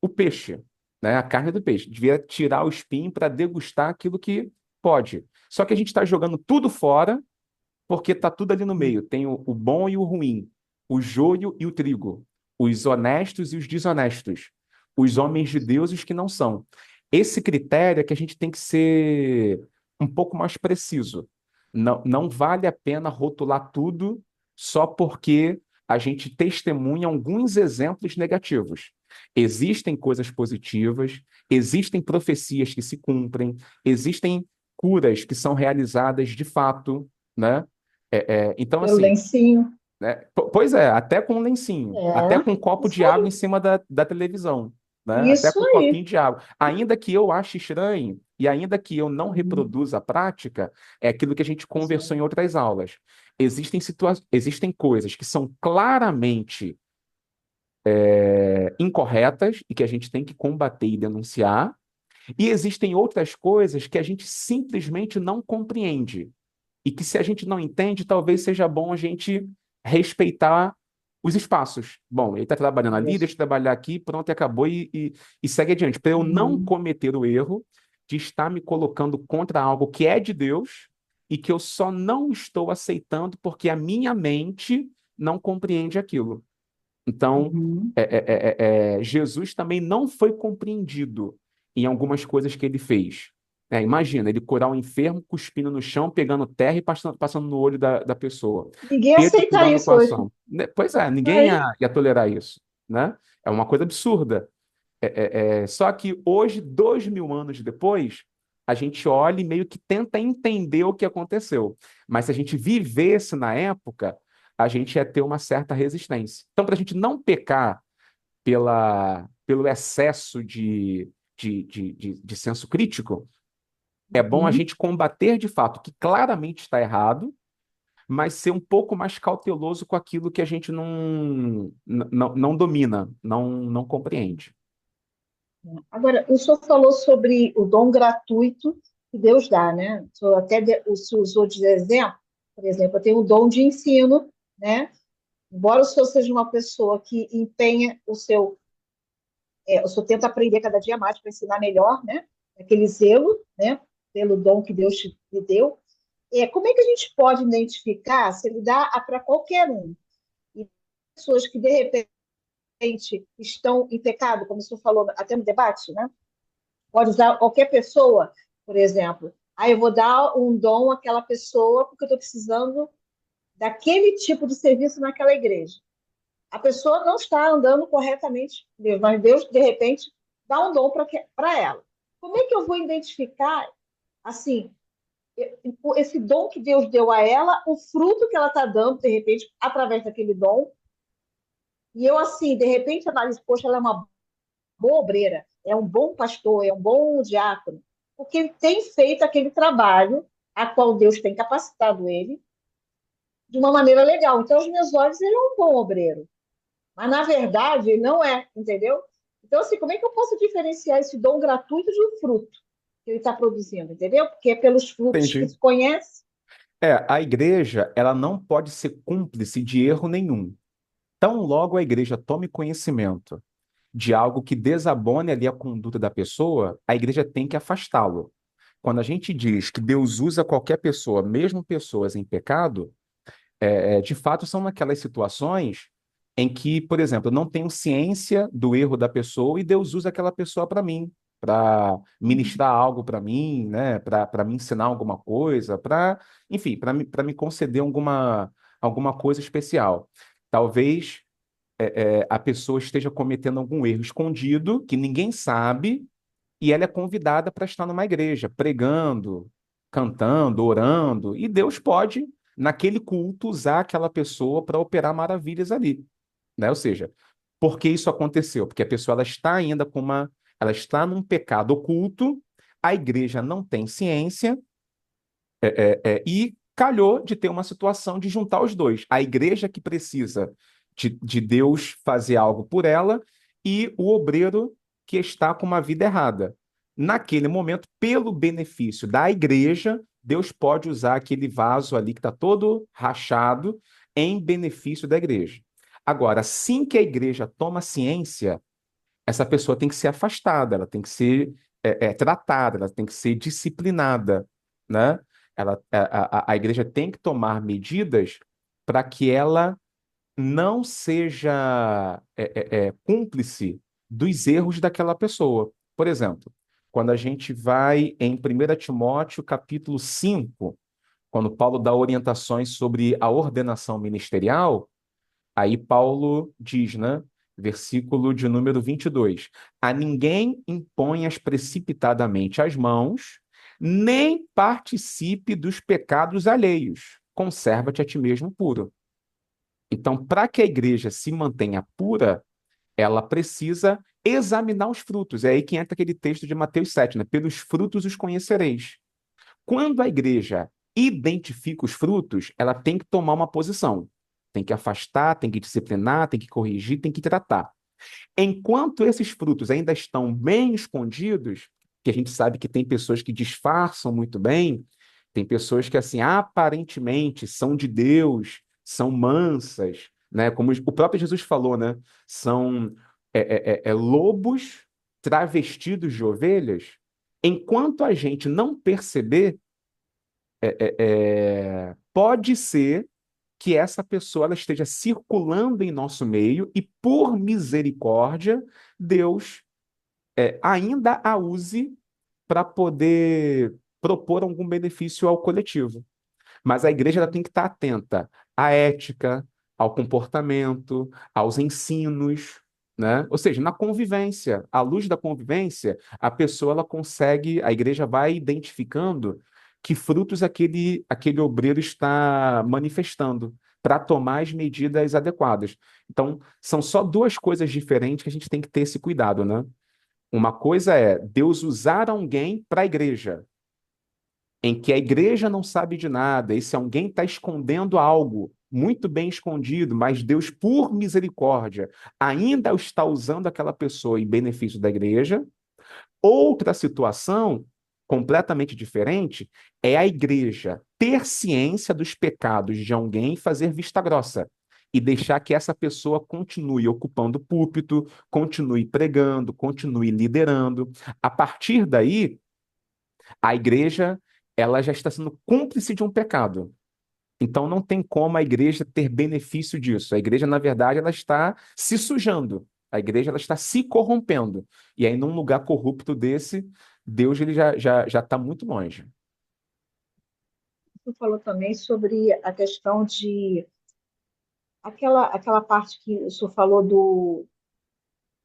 o peixe, né? A carne do peixe. Devia tirar o espinho para degustar aquilo que pode. Só que a gente está jogando tudo fora porque está tudo ali no meio. Tem o bom e o ruim, o joio e o trigo, os honestos e os desonestos, os homens de Deus e os que não são. Esse critério é que a gente tem que ser um pouco mais preciso. Não vale a pena rotular tudo só porque a gente testemunha alguns exemplos negativos. Existem coisas positivas, existem profecias que se cumprem, existem curas que são realizadas de fato, né? Então, Pelo assim, lencinho. né? Pois é, até com um lencinho, até com um copo Isso de água em aí. cima da televisão, né? Até Isso com um aí. copinho de água. Ainda que eu ache estranho e ainda que eu não Uhum. reproduza a prática, é aquilo que a gente conversou Sim. em outras aulas. Existem coisas que são claramente incorretas e que a gente tem que combater e denunciar, e existem outras coisas que a gente simplesmente não compreende. E que se a gente não entende, talvez seja bom a gente respeitar os espaços. Bom, ele está trabalhando ali, deixa Isso. eu trabalhar aqui, pronto, e acabou, e segue adiante. Para eu não Uhum. cometer o erro de estar me colocando contra algo que é de Deus e que eu só não estou aceitando porque a minha mente não compreende aquilo. Então, Uhum. Jesus também não foi compreendido em algumas coisas que ele fez. Imagina, ele curar um enfermo cuspindo no chão, pegando terra e passando no olho da pessoa. Ninguém Pedro aceita curando o isso hoje. coração. Pois é, ninguém Aí. ia tolerar isso, né? É uma coisa absurda. Só que hoje, 2.000 anos depois, a gente olha e meio que tenta entender o que aconteceu. Mas se a gente vivesse na época, a gente ia ter uma certa resistência. Então, para a gente não pecar pelo excesso de senso crítico, é bom a Uhum. gente combater de fato o que claramente está errado, mas ser um pouco mais cauteloso com aquilo que a gente não domina, não compreende. Agora, o senhor falou sobre o dom gratuito que Deus dá, né? O senhor o senhor usou de exemplo, por exemplo, eu tenho o dom de ensino, né? Embora o senhor seja uma pessoa que empenha o senhor tenta aprender cada dia mais para ensinar melhor, né? Aquele zelo, né? Pelo dom que Deus te deu. Como é que a gente pode identificar se ele dá para qualquer um? E pessoas que, de repente, estão em pecado, como o senhor falou até no debate, né? Pode usar qualquer pessoa, por exemplo. Aí eu vou dar um dom àquela pessoa porque eu estou precisando daquele tipo de serviço naquela igreja. A pessoa não está andando corretamente, mas Deus, de repente, dá um dom para ela. Como é que eu vou identificar, assim, esse dom que Deus deu a ela, o fruto que ela está dando, de repente, através daquele dom? E eu, assim, de repente, analiso, poxa, ela é uma boa obreira, é um bom pastor, é um bom diácono, porque ele tem feito aquele trabalho a qual Deus tem capacitado ele de uma maneira legal. Então, aos meus olhos, ele é um bom obreiro. Mas, na verdade, ele não é, entendeu? Então, assim, como é que eu posso diferenciar esse dom gratuito de um fruto que ele está produzindo, entendeu? Porque é pelos frutos que Entendi. se conhece. A igreja, ela não pode ser cúmplice de erro nenhum. Tão logo a igreja tome conhecimento de algo que desabone ali a conduta da pessoa, a igreja tem que afastá-lo. Quando a gente diz que Deus usa qualquer pessoa, mesmo pessoas em pecado, de fato são naquelas situações em que, por exemplo, eu não tenho ciência do erro da pessoa e Deus usa aquela pessoa para mim, para ministrar algo para mim, né, para me ensinar alguma coisa, enfim, para me conceder alguma coisa especial. Talvez a pessoa esteja cometendo algum erro escondido que ninguém sabe e ela é convidada para estar numa igreja, pregando, cantando, orando, e Deus pode, naquele culto, usar aquela pessoa para operar maravilhas ali, né? Ou seja, por que isso aconteceu? Porque a pessoa ela está ainda ela está num pecado oculto, a igreja não tem ciência, e calhou de ter uma situação de juntar os dois. A igreja que precisa de Deus fazer algo por ela e o obreiro que está com uma vida errada. Naquele momento, pelo benefício da igreja, Deus pode usar aquele vaso ali que está todo rachado em benefício da igreja. Agora, assim que a igreja toma ciência, essa pessoa tem que ser afastada, ela tem que ser tratada, ela tem que ser disciplinada, né? A igreja tem que tomar medidas para que ela não seja cúmplice dos erros daquela pessoa. Por exemplo, quando a gente vai em 1 Timóteo, capítulo 5, quando Paulo dá orientações sobre a ordenação ministerial, aí Paulo diz, né? Versículo de número 22. A ninguém imponhas precipitadamente as mãos, nem participe dos pecados alheios. conserva-te a ti mesmo puro. Então, para que a igreja se mantenha pura, ela precisa examinar os frutos. É aí que entra aquele texto de Mateus 7, né? Pelos frutos os conhecereis. Quando a igreja identifica os frutos, ela tem que tomar uma posição. Tem que afastar, tem que disciplinar, tem que corrigir, tem que tratar. Enquanto esses frutos ainda estão bem escondidos, que a gente sabe que tem pessoas que disfarçam muito bem, tem pessoas que, assim, aparentemente são de Deus, são mansas, né? Como o próprio Jesus falou, né? São lobos travestidos de ovelhas. Enquanto a gente não perceber, pode ser que essa pessoa ela esteja circulando em nosso meio e, por misericórdia, Deus ainda a use para poder propor algum benefício ao coletivo. Mas a igreja ela tem que estar atenta à ética, ao comportamento, aos ensinos, né? Ou seja, na convivência, à luz da convivência, a pessoa ela consegue, a igreja vai identificando que frutos aquele obreiro está manifestando para tomar as medidas adequadas. Então, são só duas coisas diferentes que a gente tem que ter esse cuidado, né? Uma coisa é Deus usar alguém para a igreja, em que a igreja não sabe de nada, e se alguém está escondendo algo muito bem escondido, mas Deus, por misericórdia, ainda está usando aquela pessoa em benefício da igreja. Outra situação, completamente diferente, é a igreja ter ciência dos pecados de alguém e fazer vista grossa. E deixar que essa pessoa continue ocupando púlpito, continue pregando, continue liderando. A partir daí, a igreja ela já está sendo cúmplice de um pecado. Então não tem como a igreja ter benefício disso. A igreja, na verdade, ela está se sujando. A igreja ela está se corrompendo. E aí, num lugar corrupto desse, Deus ele já está muito longe. Você falou também sobre a questão de aquela parte que o senhor falou do,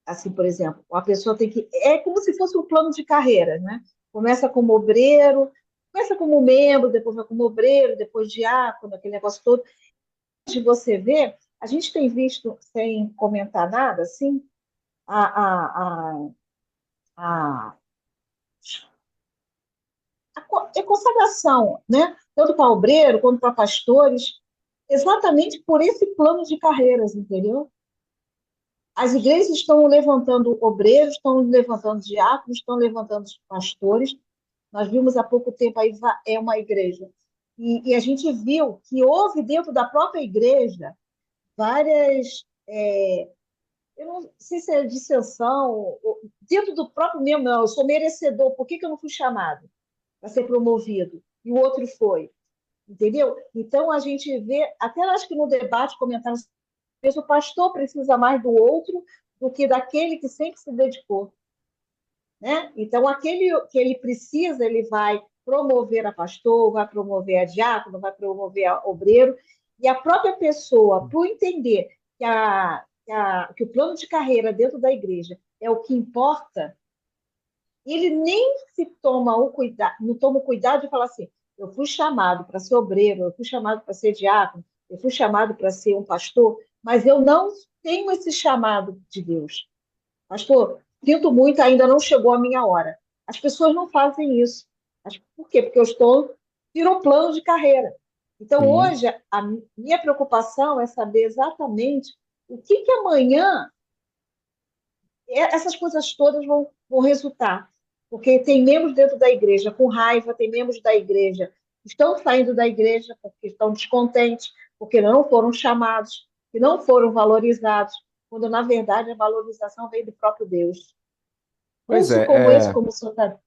assim, por exemplo, a pessoa tem que, é como se fosse um plano de carreira, né? Começa como obreiro, começa como membro, depois vai como obreiro, depois diácono, aquele negócio todo. De você ver, a gente tem visto, sem comentar nada, assim, a, a, a, a consagração, né? Tanto para obreiro quanto para pastores, exatamente por esse plano de carreiras, entendeu? As igrejas estão levantando obreiros, estão levantando diáconos, estão levantando pastores. Nós vimos há pouco tempo aí é uma igreja. E a gente viu que houve dentro da própria igreja várias, eu não sei se é dissensão, dentro do próprio mesmo, não, eu sou merecedor, por que que eu não fui chamado para ser promovido? E o outro foi, entendeu? Então a gente vê, até acho que no debate comentaram, o pastor precisa mais do outro do que daquele que sempre se dedicou, né? Então aquele que ele precisa, ele vai promover a pastor, vai promover a diácono, vai promover a obreiro, e a própria pessoa, por entender que o plano de carreira dentro da igreja é o que importa, ele nem se toma o cuidado, não toma o cuidado de falar assim, eu fui chamado para ser obreiro, eu fui chamado para ser diácono, eu fui chamado para ser um pastor, mas eu não tenho esse chamado de Deus. Pastor, sinto muito, ainda não chegou a minha hora. As pessoas não fazem isso. Por quê? Porque eu estou virou plano de carreira. Então, Sim. hoje, a minha preocupação é saber exatamente o que que amanhã essas coisas todas vão resultar. Porque tem membros dentro da igreja com raiva, tem membros da igreja que estão saindo da igreja porque estão descontentes, porque não foram chamados, que não foram valorizados, quando na verdade a valorização veio do próprio Deus. Pois Curso é, como esse, como o senhor está.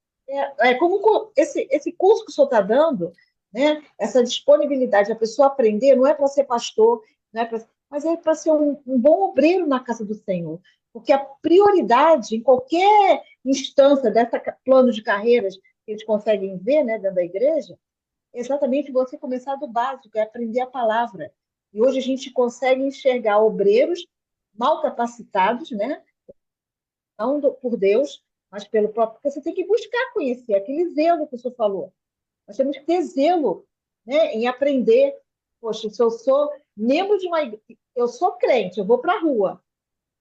Como esse curso que o senhor está dando, né? Essa disponibilidade, a pessoa aprender, não é para ser pastor, não é pra, mas é para ser um bom obreiro na casa do Senhor. Porque a prioridade em qualquer instância dessa plano de carreiras que eles conseguem ver, né, dentro da igreja, é exatamente você começar do básico, é aprender a palavra. E hoje a gente consegue enxergar obreiros mal capacitados, né? Não por Deus, mas pelo próprio. Porque você tem que buscar conhecer aquele zelo que o senhor falou. Nós temos que ter zelo, né, em aprender. Poxa, se eu sou membro de uma igreja, eu sou crente, eu vou para a rua.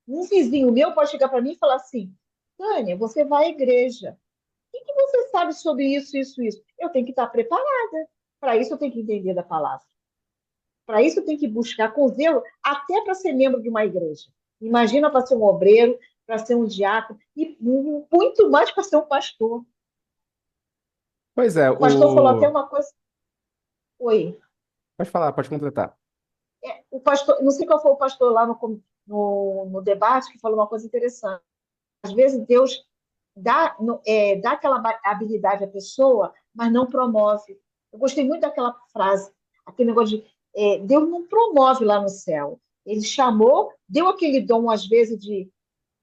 Um vizinho meu pode chegar para mim e falar assim: Tânia, você vai à igreja. O que que você sabe sobre isso, isso, isso? Eu tenho que estar preparada. Para isso, eu tenho que entender da palavra. Para isso, eu tenho que buscar com zelo, até para ser membro de uma igreja. Imagina para ser um obreiro, para ser um diácono, e muito mais para ser um pastor. Pois é, O pastor falou até uma coisa. Oi. pode falar, pode completar. O pastor, não sei qual foi o pastor lá no debate que falou uma coisa interessante. Às vezes Deus dá aquela habilidade à pessoa, mas não promove. Eu gostei muito daquela frase, aquele negócio de Deus não promove lá no céu. Ele chamou, deu aquele dom, às vezes, de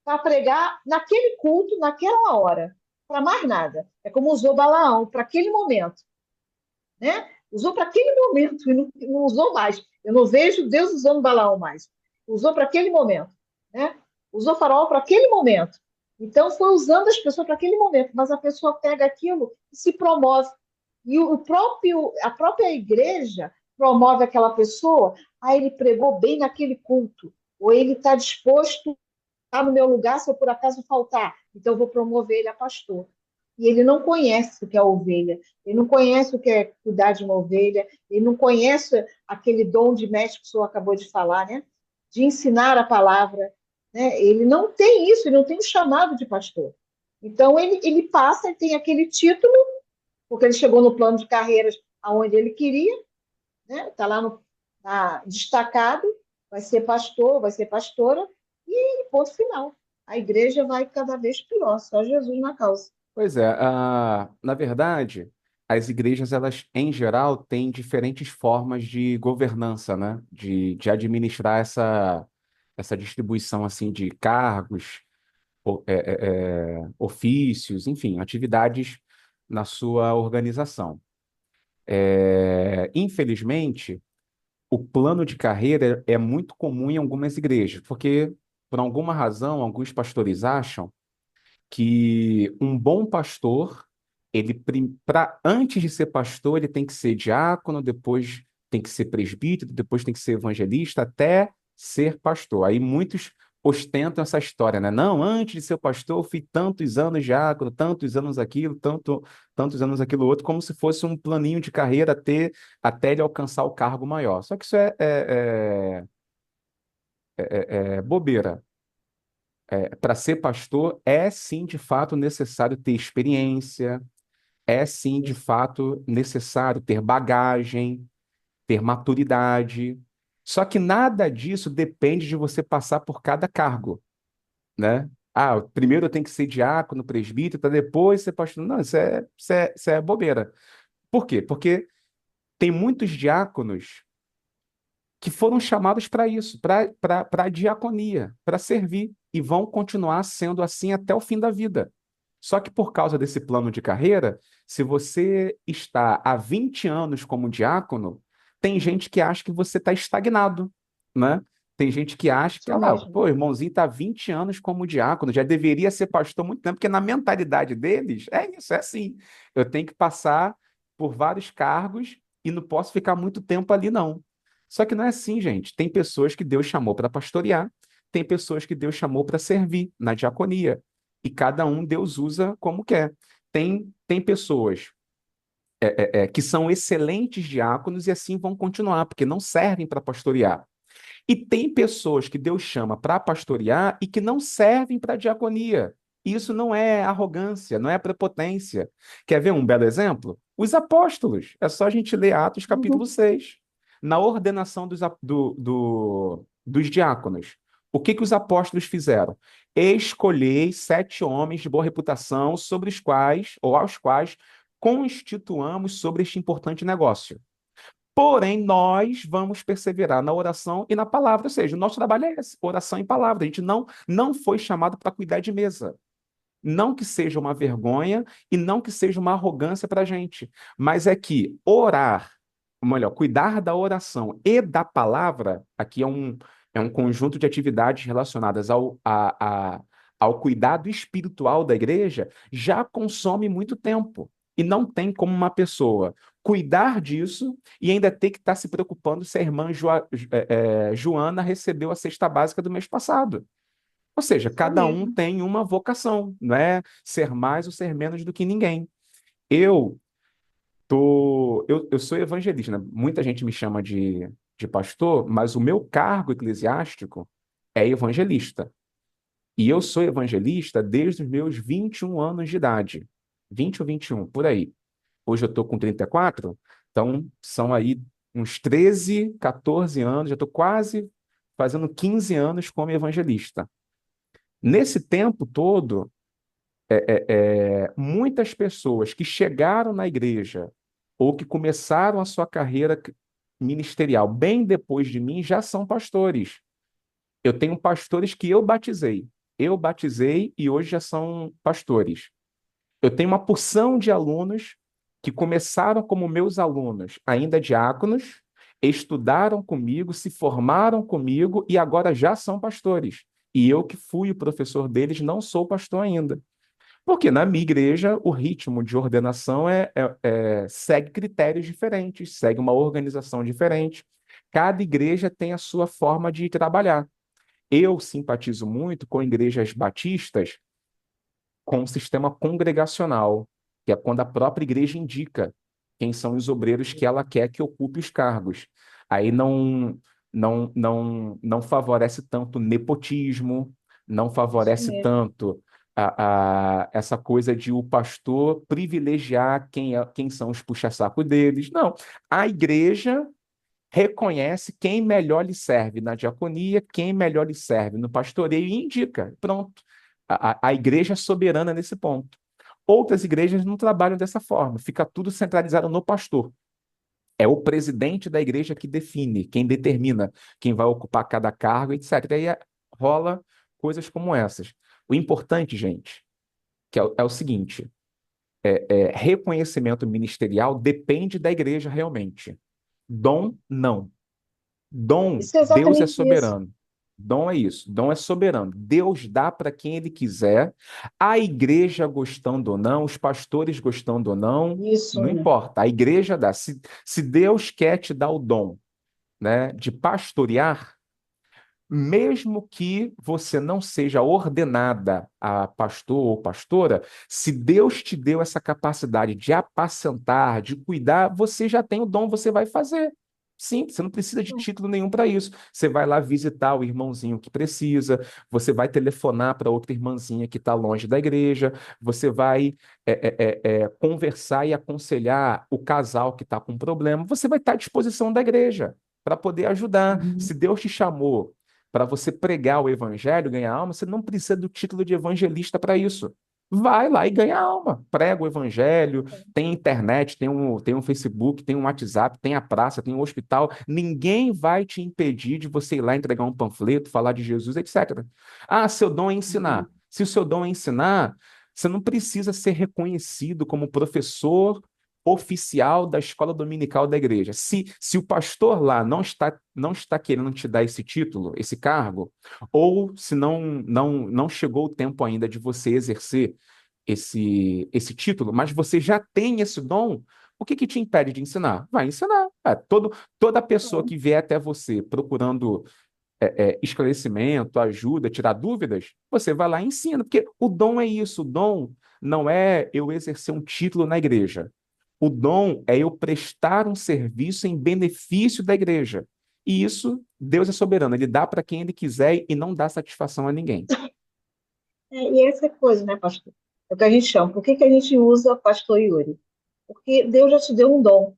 para pregar naquele culto, naquela hora, para mais nada. É como usou Balaão para aquele momento, né? Usou para aquele momento e não usou mais. Eu não vejo Deus usando Balaão mais. Usou para aquele momento, né? Usou Faraó para aquele momento. Então foi usando as pessoas para aquele momento, mas a pessoa pega aquilo e se promove. E a própria igreja promove aquela pessoa, aí ele pregou bem naquele culto, ou ele está disposto a estar no meu lugar se eu por acaso faltar, então eu vou promover ele a pastor. E ele não conhece o que é ovelha, ele não conhece o que é cuidar de uma ovelha, ele não conhece aquele dom de mestre que o senhor acabou de falar, né? De ensinar a palavra. Né? Ele não tem isso, ele não tem o chamado de pastor. Então, ele passa e tem aquele título, porque ele chegou no plano de carreiras aonde ele queria, né? Está lá destacado, vai ser pastor, vai ser pastora, e ponto final. A igreja vai cada vez pior, só Jesus na causa. Pois é, na verdade, as igrejas, elas, em geral, têm diferentes formas de governança, né? De administrar essa distribuição, assim, de cargos, ofícios, enfim, atividades na sua organização. Infelizmente, o plano de carreira é muito comum em algumas igrejas, porque, por alguma razão, alguns pastores acham que um bom pastor, antes de ser pastor, ele tem que ser diácono, depois tem que ser presbítero, depois tem que ser evangelista, até ser pastor. Aí muitos ostentam essa história, né? Não, antes de ser pastor, eu fui tantos anos diácono, tantos anos aquilo, tantos anos aquilo outro, como se fosse um planinho de carreira até ele alcançar o cargo maior. Só que isso é bobeira. Para ser pastor, é sim, de fato, necessário ter experiência, é sim, de fato, necessário ter bagagem, ter maturidade. Só que nada disso depende de você passar por cada cargo, né? Ah, primeiro eu tenho que ser diácono, presbítero, para depois ser pastor. Não, isso é bobeira. Por quê? Porque tem muitos diáconos que foram chamados para isso, para a diaconia, para servir, e vão continuar sendo assim até o fim da vida. Só que por causa desse plano de carreira, se você está há 20 anos como diácono, tem gente que acha que você está estagnado, né? Tem gente que acha que, Isso ah lá, mesmo. pô, o irmãozinho está há 20 anos como diácono, já deveria ser pastor há muito tempo, porque na mentalidade deles é isso, é assim. Eu tenho que passar por vários cargos e não posso ficar muito tempo ali, não. Só que não é assim, gente. Tem pessoas que Deus chamou para pastorear, tem pessoas que Deus chamou para servir na diaconia. E cada um Deus usa como quer. Tem pessoas que são excelentes diáconos e assim vão continuar, porque não servem para pastorear. E tem pessoas que Deus chama para pastorear e que não servem para diaconia. Isso não é arrogância, não é prepotência. Quer ver um belo exemplo? Os apóstolos. É só a gente ler Atos capítulo Uhum. 6. Na ordenação dos diáconos. O que que os apóstolos fizeram? Escolhei 7 homens de boa reputação sobre os quais, ou aos quais, constituamos sobre este importante negócio. Porém, nós vamos perseverar na oração e na palavra, ou seja, o nosso trabalho é esse, oração e palavra. A gente não foi chamado para cuidar de mesa. Não que seja uma vergonha e não que seja uma arrogância para a gente, mas é que orar, ou melhor, cuidar da oração e da palavra, aqui é um conjunto de atividades relacionadas ao cuidado espiritual da igreja, já consome muito tempo. E não tem como uma pessoa cuidar disso e ainda ter que estar se preocupando se a irmã Joana recebeu a cesta básica do mês passado. Ou seja, Isso cada um mesmo. tem uma vocação, não é ser mais ou ser menos do que ninguém. Eu eu sou evangelista, né? Muita gente me chama de pastor, mas o meu cargo eclesiástico é evangelista. E eu sou evangelista desde os meus 21 anos de idade. 20 ou 21, por aí. Hoje eu estou com 34, então são aí uns 13, 14 anos, já estou quase fazendo 15 anos como evangelista. Nesse tempo todo, muitas pessoas que chegaram na igreja ou que começaram a sua carreira ministerial bem depois de mim já são pastores. Eu tenho pastores que eu batizei. Eu batizei e hoje já são pastores. Eu tenho uma porção de alunos que começaram como meus alunos, ainda diáconos, estudaram comigo, se formaram comigo e agora já são pastores. E eu que fui o professor deles, não sou pastor ainda. Porque na minha igreja o ritmo de ordenação segue critérios diferentes, segue uma organização diferente. Cada igreja tem a sua forma de trabalhar. Eu simpatizo muito com igrejas batistas com o sistema congregacional, que é quando a própria igreja indica quem são os obreiros que ela quer que ocupe os cargos. Aí não favorece tanto o nepotismo, não Isso favorece mesmo. tanto essa coisa de o pastor privilegiar quem são os puxa-saco deles. Não, a igreja reconhece quem melhor lhe serve na diaconia, quem melhor lhe serve no pastoreio e indica. Pronto. A igreja é soberana nesse ponto. Outras igrejas não trabalham dessa forma, fica tudo centralizado no pastor. É o presidente da igreja que define, quem determina quem vai ocupar cada cargo, etc. E aí rola coisas como essas. O importante, gente, que é o seguinte: reconhecimento ministerial depende da igreja realmente. Dom, não. Dom, Isso é Deus é exatamente isso. soberano. Dom é isso, dom é soberano. Deus dá para quem ele quiser. A igreja gostando ou não, os pastores gostando ou não, Isso, não né? importa. A igreja dá. Se Deus quer te dar o dom, né, de pastorear, mesmo que você não seja ordenada a pastor ou pastora, se Deus te deu essa capacidade de apacentar, de cuidar, você já tem o dom, você vai fazer. Sim, você não precisa de título nenhum para isso. Você vai lá visitar o irmãozinho que precisa, você vai telefonar para outra irmãzinha que está longe da igreja, você vai conversar e aconselhar o casal que está com problema, você vai estar à disposição da igreja para poder ajudar. Se Uhum. Deus te chamou para você pregar o evangelho, ganhar alma, você não precisa do título de evangelista para isso. Vai lá e ganha alma. Prega o evangelho, tem internet, tem um Facebook, tem um WhatsApp, tem a praça, tem um hospital. Ninguém vai te impedir de você ir lá entregar um panfleto, falar de Jesus, etc. Ah, seu dom é ensinar. Uhum. Se o seu dom é ensinar, você não precisa ser reconhecido como professor oficial da escola dominical da igreja. Se o pastor lá não está querendo te dar esse título, esse cargo, ou se não chegou o tempo ainda de você exercer esse título, mas você já tem esse dom, o que te impede de ensinar? Vai ensinar. Toda pessoa Então, que vier até você procurando esclarecimento, ajuda, tirar dúvidas, você vai lá e ensina, porque o dom é isso, o dom não é eu exercer um título na igreja. O dom é eu prestar um serviço em benefício da igreja. E isso, Deus é soberano, ele dá para quem ele quiser e não dá satisfação a ninguém. e essa coisa, né, pastor? É o que a gente chama. Por que que a gente usa pastor Yuri? Porque Deus já te deu um dom.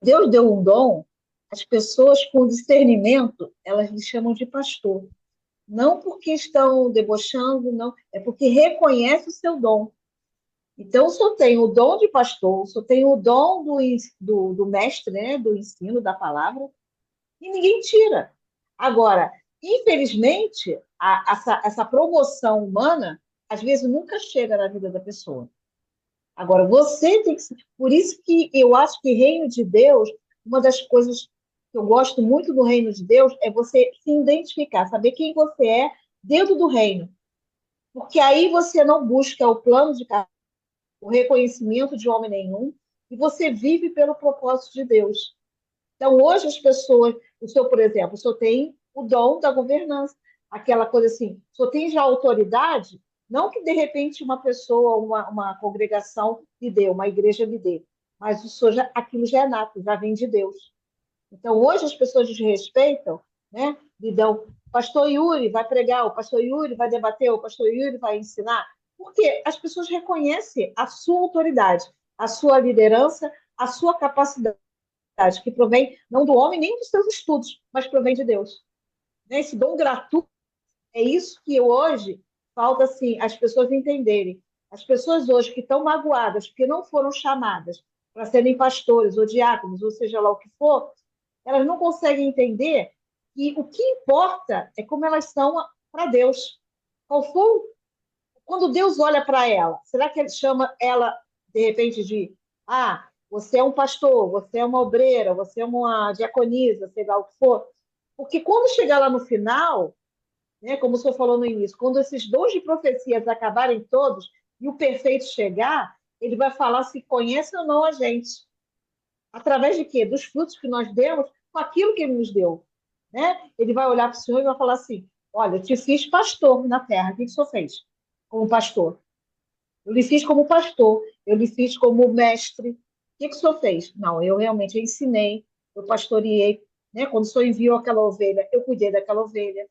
Deus deu um dom, as pessoas com discernimento, elas lhe chamam de pastor. Não porque estão debochando, não, é porque reconhece o seu dom. Então, se eu tenho o dom de pastor, se eu tenho o dom do mestre, né, do ensino da palavra, e ninguém tira. Agora, infelizmente, essa promoção humana, às vezes, nunca chega na vida da pessoa. Agora, você tem que. Por isso que eu acho que reino de Deus, uma das coisas que eu gosto muito do reino de Deus é você se identificar, saber quem você é dentro do reino. Porque aí você não busca o plano de carreira, o reconhecimento de homem nenhum, e você vive pelo propósito de Deus. Então, hoje as pessoas, o senhor, por exemplo, o senhor tem o dom da governança, aquela coisa assim, o senhor tem já autoridade, não que de repente uma pessoa, uma congregação lhe dê, uma igreja lhe dê, mas o senhor já, aquilo já é nato, já vem de Deus. Então, hoje as pessoas desrespeitam, né? Lhe dão, o pastor Yuri vai pregar, o pastor Yuri vai debater, o pastor Yuri vai ensinar, porque as pessoas reconhecem a sua autoridade, a sua liderança, a sua capacidade que provém não do homem nem dos seus estudos, mas provém de Deus. Né? Esse dom gratuito é isso que hoje falta assim as pessoas entenderem. As pessoas hoje que estão magoadas porque não foram chamadas para serem pastores ou diáconos, ou seja lá o que for, elas não conseguem entender que o que importa é como elas são para Deus. Qual for, quando Deus olha para ela, será que ele chama ela de repente de você é um pastor, você é uma obreira, você é uma diaconisa, sei lá o que for? Porque quando chegar lá no final, né, como o senhor falou no início, quando esses dons de profecias acabarem todos e o perfeito chegar, ele vai falar se conhece ou não a gente. Através de quê? Dos frutos que nós demos, com aquilo que ele nos deu. Né? Ele vai olhar para o senhor e vai falar assim: olha, eu te fiz pastor na terra, o que o senhor fez como pastor? Eu lhe fiz como pastor, eu lhe fiz como mestre. O que o senhor fez? Não, eu realmente ensinei, eu pastoreei. Né? Quando o senhor enviou aquela ovelha, eu cuidei daquela ovelha.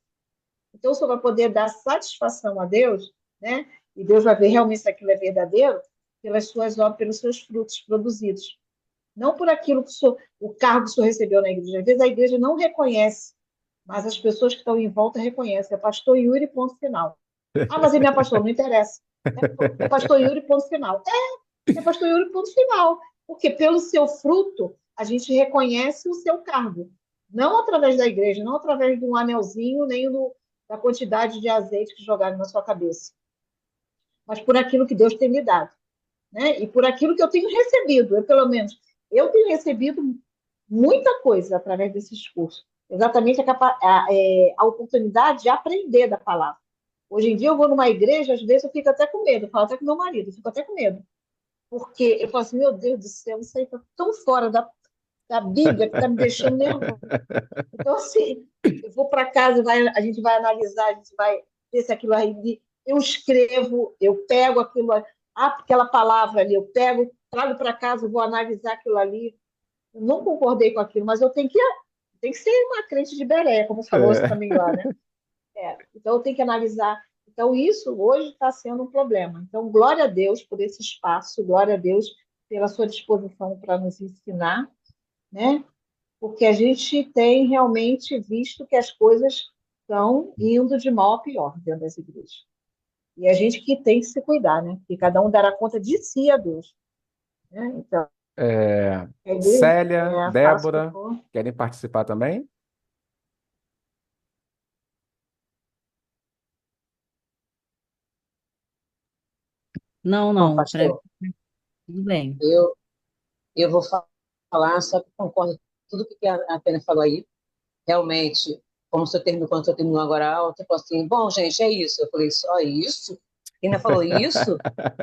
Então, o senhor vai poder dar satisfação a Deus, né? E Deus vai ver realmente se aquilo é verdadeiro, pelas suas obras, pelos seus frutos produzidos. Não por aquilo que o cargo que o senhor recebeu na igreja. Às vezes a igreja não reconhece, mas as pessoas que estão em volta reconhecem. É pastor Yuri, ponto final. Mas ele não é pastor, não interessa. É pastor Yuri, ponto final. É pastor Yuri, ponto final. Porque pelo seu fruto, a gente reconhece o seu cargo. Não através da igreja, não através de um anelzinho, nem da quantidade de azeite que jogaram na sua cabeça, mas por aquilo que Deus tem me dado. Né? E por aquilo que eu tenho recebido. Eu, pelo menos, eu tenho recebido muita coisa através desses cursos. Exatamente a oportunidade de aprender da palavra. Hoje em dia eu vou numa igreja, às vezes eu fico até com medo, eu falo até com meu marido, eu fico até com medo. Porque eu falo assim, meu Deus do céu, isso aí está tão fora da Bíblia que está me deixando nervoso. Então, assim, eu vou para casa, a gente vai analisar, a gente vai ver se aquilo aí. Eu escrevo, eu pego aquilo, aquela palavra ali, eu pego, trago para casa, vou analisar aquilo ali. Eu não concordei com aquilo, mas eu tenho que ser uma crente de Beré, como falou você É. também lá, né? Então, eu tenho que analisar. Então, isso hoje está sendo um problema. Então, glória a Deus por esse espaço, glória a Deus pela sua disposição para nos ensinar, né? Porque a gente tem realmente visto que as coisas estão indo de mal a pior dentro das igrejas. E a gente que tem que se cuidar, né? Porque cada um dará conta de si a Deus. Né? Então, a igreja Célia, faça o que Débora, for. querem participar também? Não, Bom, não, pastor, tudo bem. eu, eu vou falar, só que concordo com tudo que a Tânia falou aí. Realmente, como você terminou, quando você terminou agora a aula, tipo assim, bom, gente, é isso. Eu falei, só isso? E ainda falou isso?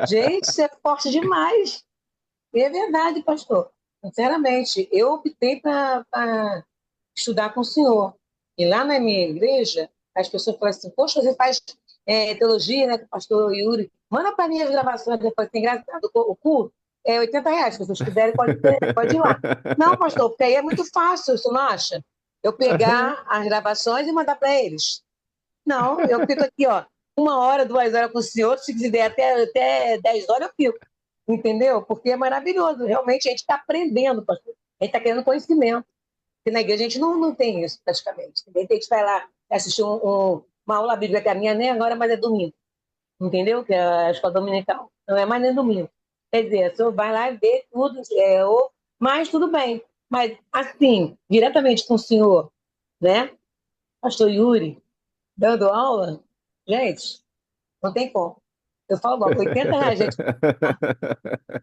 Gente, isso é forte demais. E é verdade, pastor. Sinceramente, eu optei para estudar com o senhor. E lá na minha igreja, as pessoas falam assim, poxa, você faz teologia, né, com o pastor Yuri? Manda para mim as gravações, depois tem engraçado, o culto é R$ 80, se vocês quiserem, pode ir lá. Não, pastor, porque aí é muito fácil, você não acha? Eu pegar as gravações e mandar para eles. Não, eu fico aqui, ó, 1 hora, 2 horas com o senhor, se quiser até 10 horas eu fico. Entendeu? Porque é maravilhoso. Realmente a gente está aprendendo, pastor. A gente está querendo conhecimento. Porque na igreja a gente não tem isso praticamente. A gente vai lá assistir uma aula bíblica que é a minha nem agora, mas é domingo. Entendeu? Que é a escola dominical. Não é mais nem domingo. Quer dizer, o senhor vai lá e vê tudo, mas tudo bem. Mas, assim, diretamente com o senhor, né? Pastor Yuri, dando aula, gente, não tem como. Eu falo, ó, R$ 80, gente,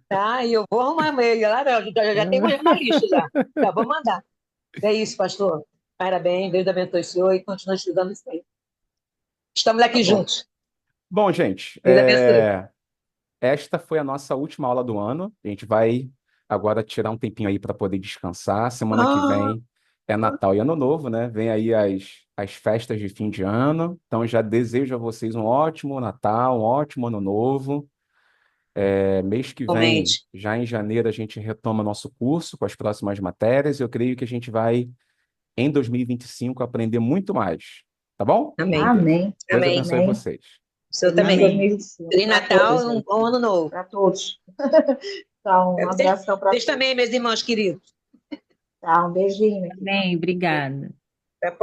tá? E eu vou arrumar e-mail lá, não, já tem uma lista já. Já vou mandar. É isso, pastor. Parabéns, Deus abençoe o senhor e continue estudando isso aí. Estamos Tá aqui bom. juntos. Bom, gente, Deus abençoe. esta foi a nossa última aula do ano. A gente vai agora tirar um tempinho aí para poder descansar. Semana que Ah, vem é Natal e Ano Novo, né? Vem aí as festas de fim de ano. Então já desejo a vocês um ótimo Natal, um ótimo Ano Novo. Mês que vem, realmente. já em janeiro, a gente retoma nosso curso com as próximas matérias. Eu creio que a gente vai, em 2025, aprender muito mais. Tá bom? Amém. Amém. Deus Amém. abençoe Amém. vocês. O seu Feliz também. Amém. 2025 Feliz para Natal todos e aí. um ano novo. Para todos. Tá, um Vocês, abração para vocês todos. também, meus irmãos queridos. Tá, um beijinho, minha querida. Amém. Obrigada. Até a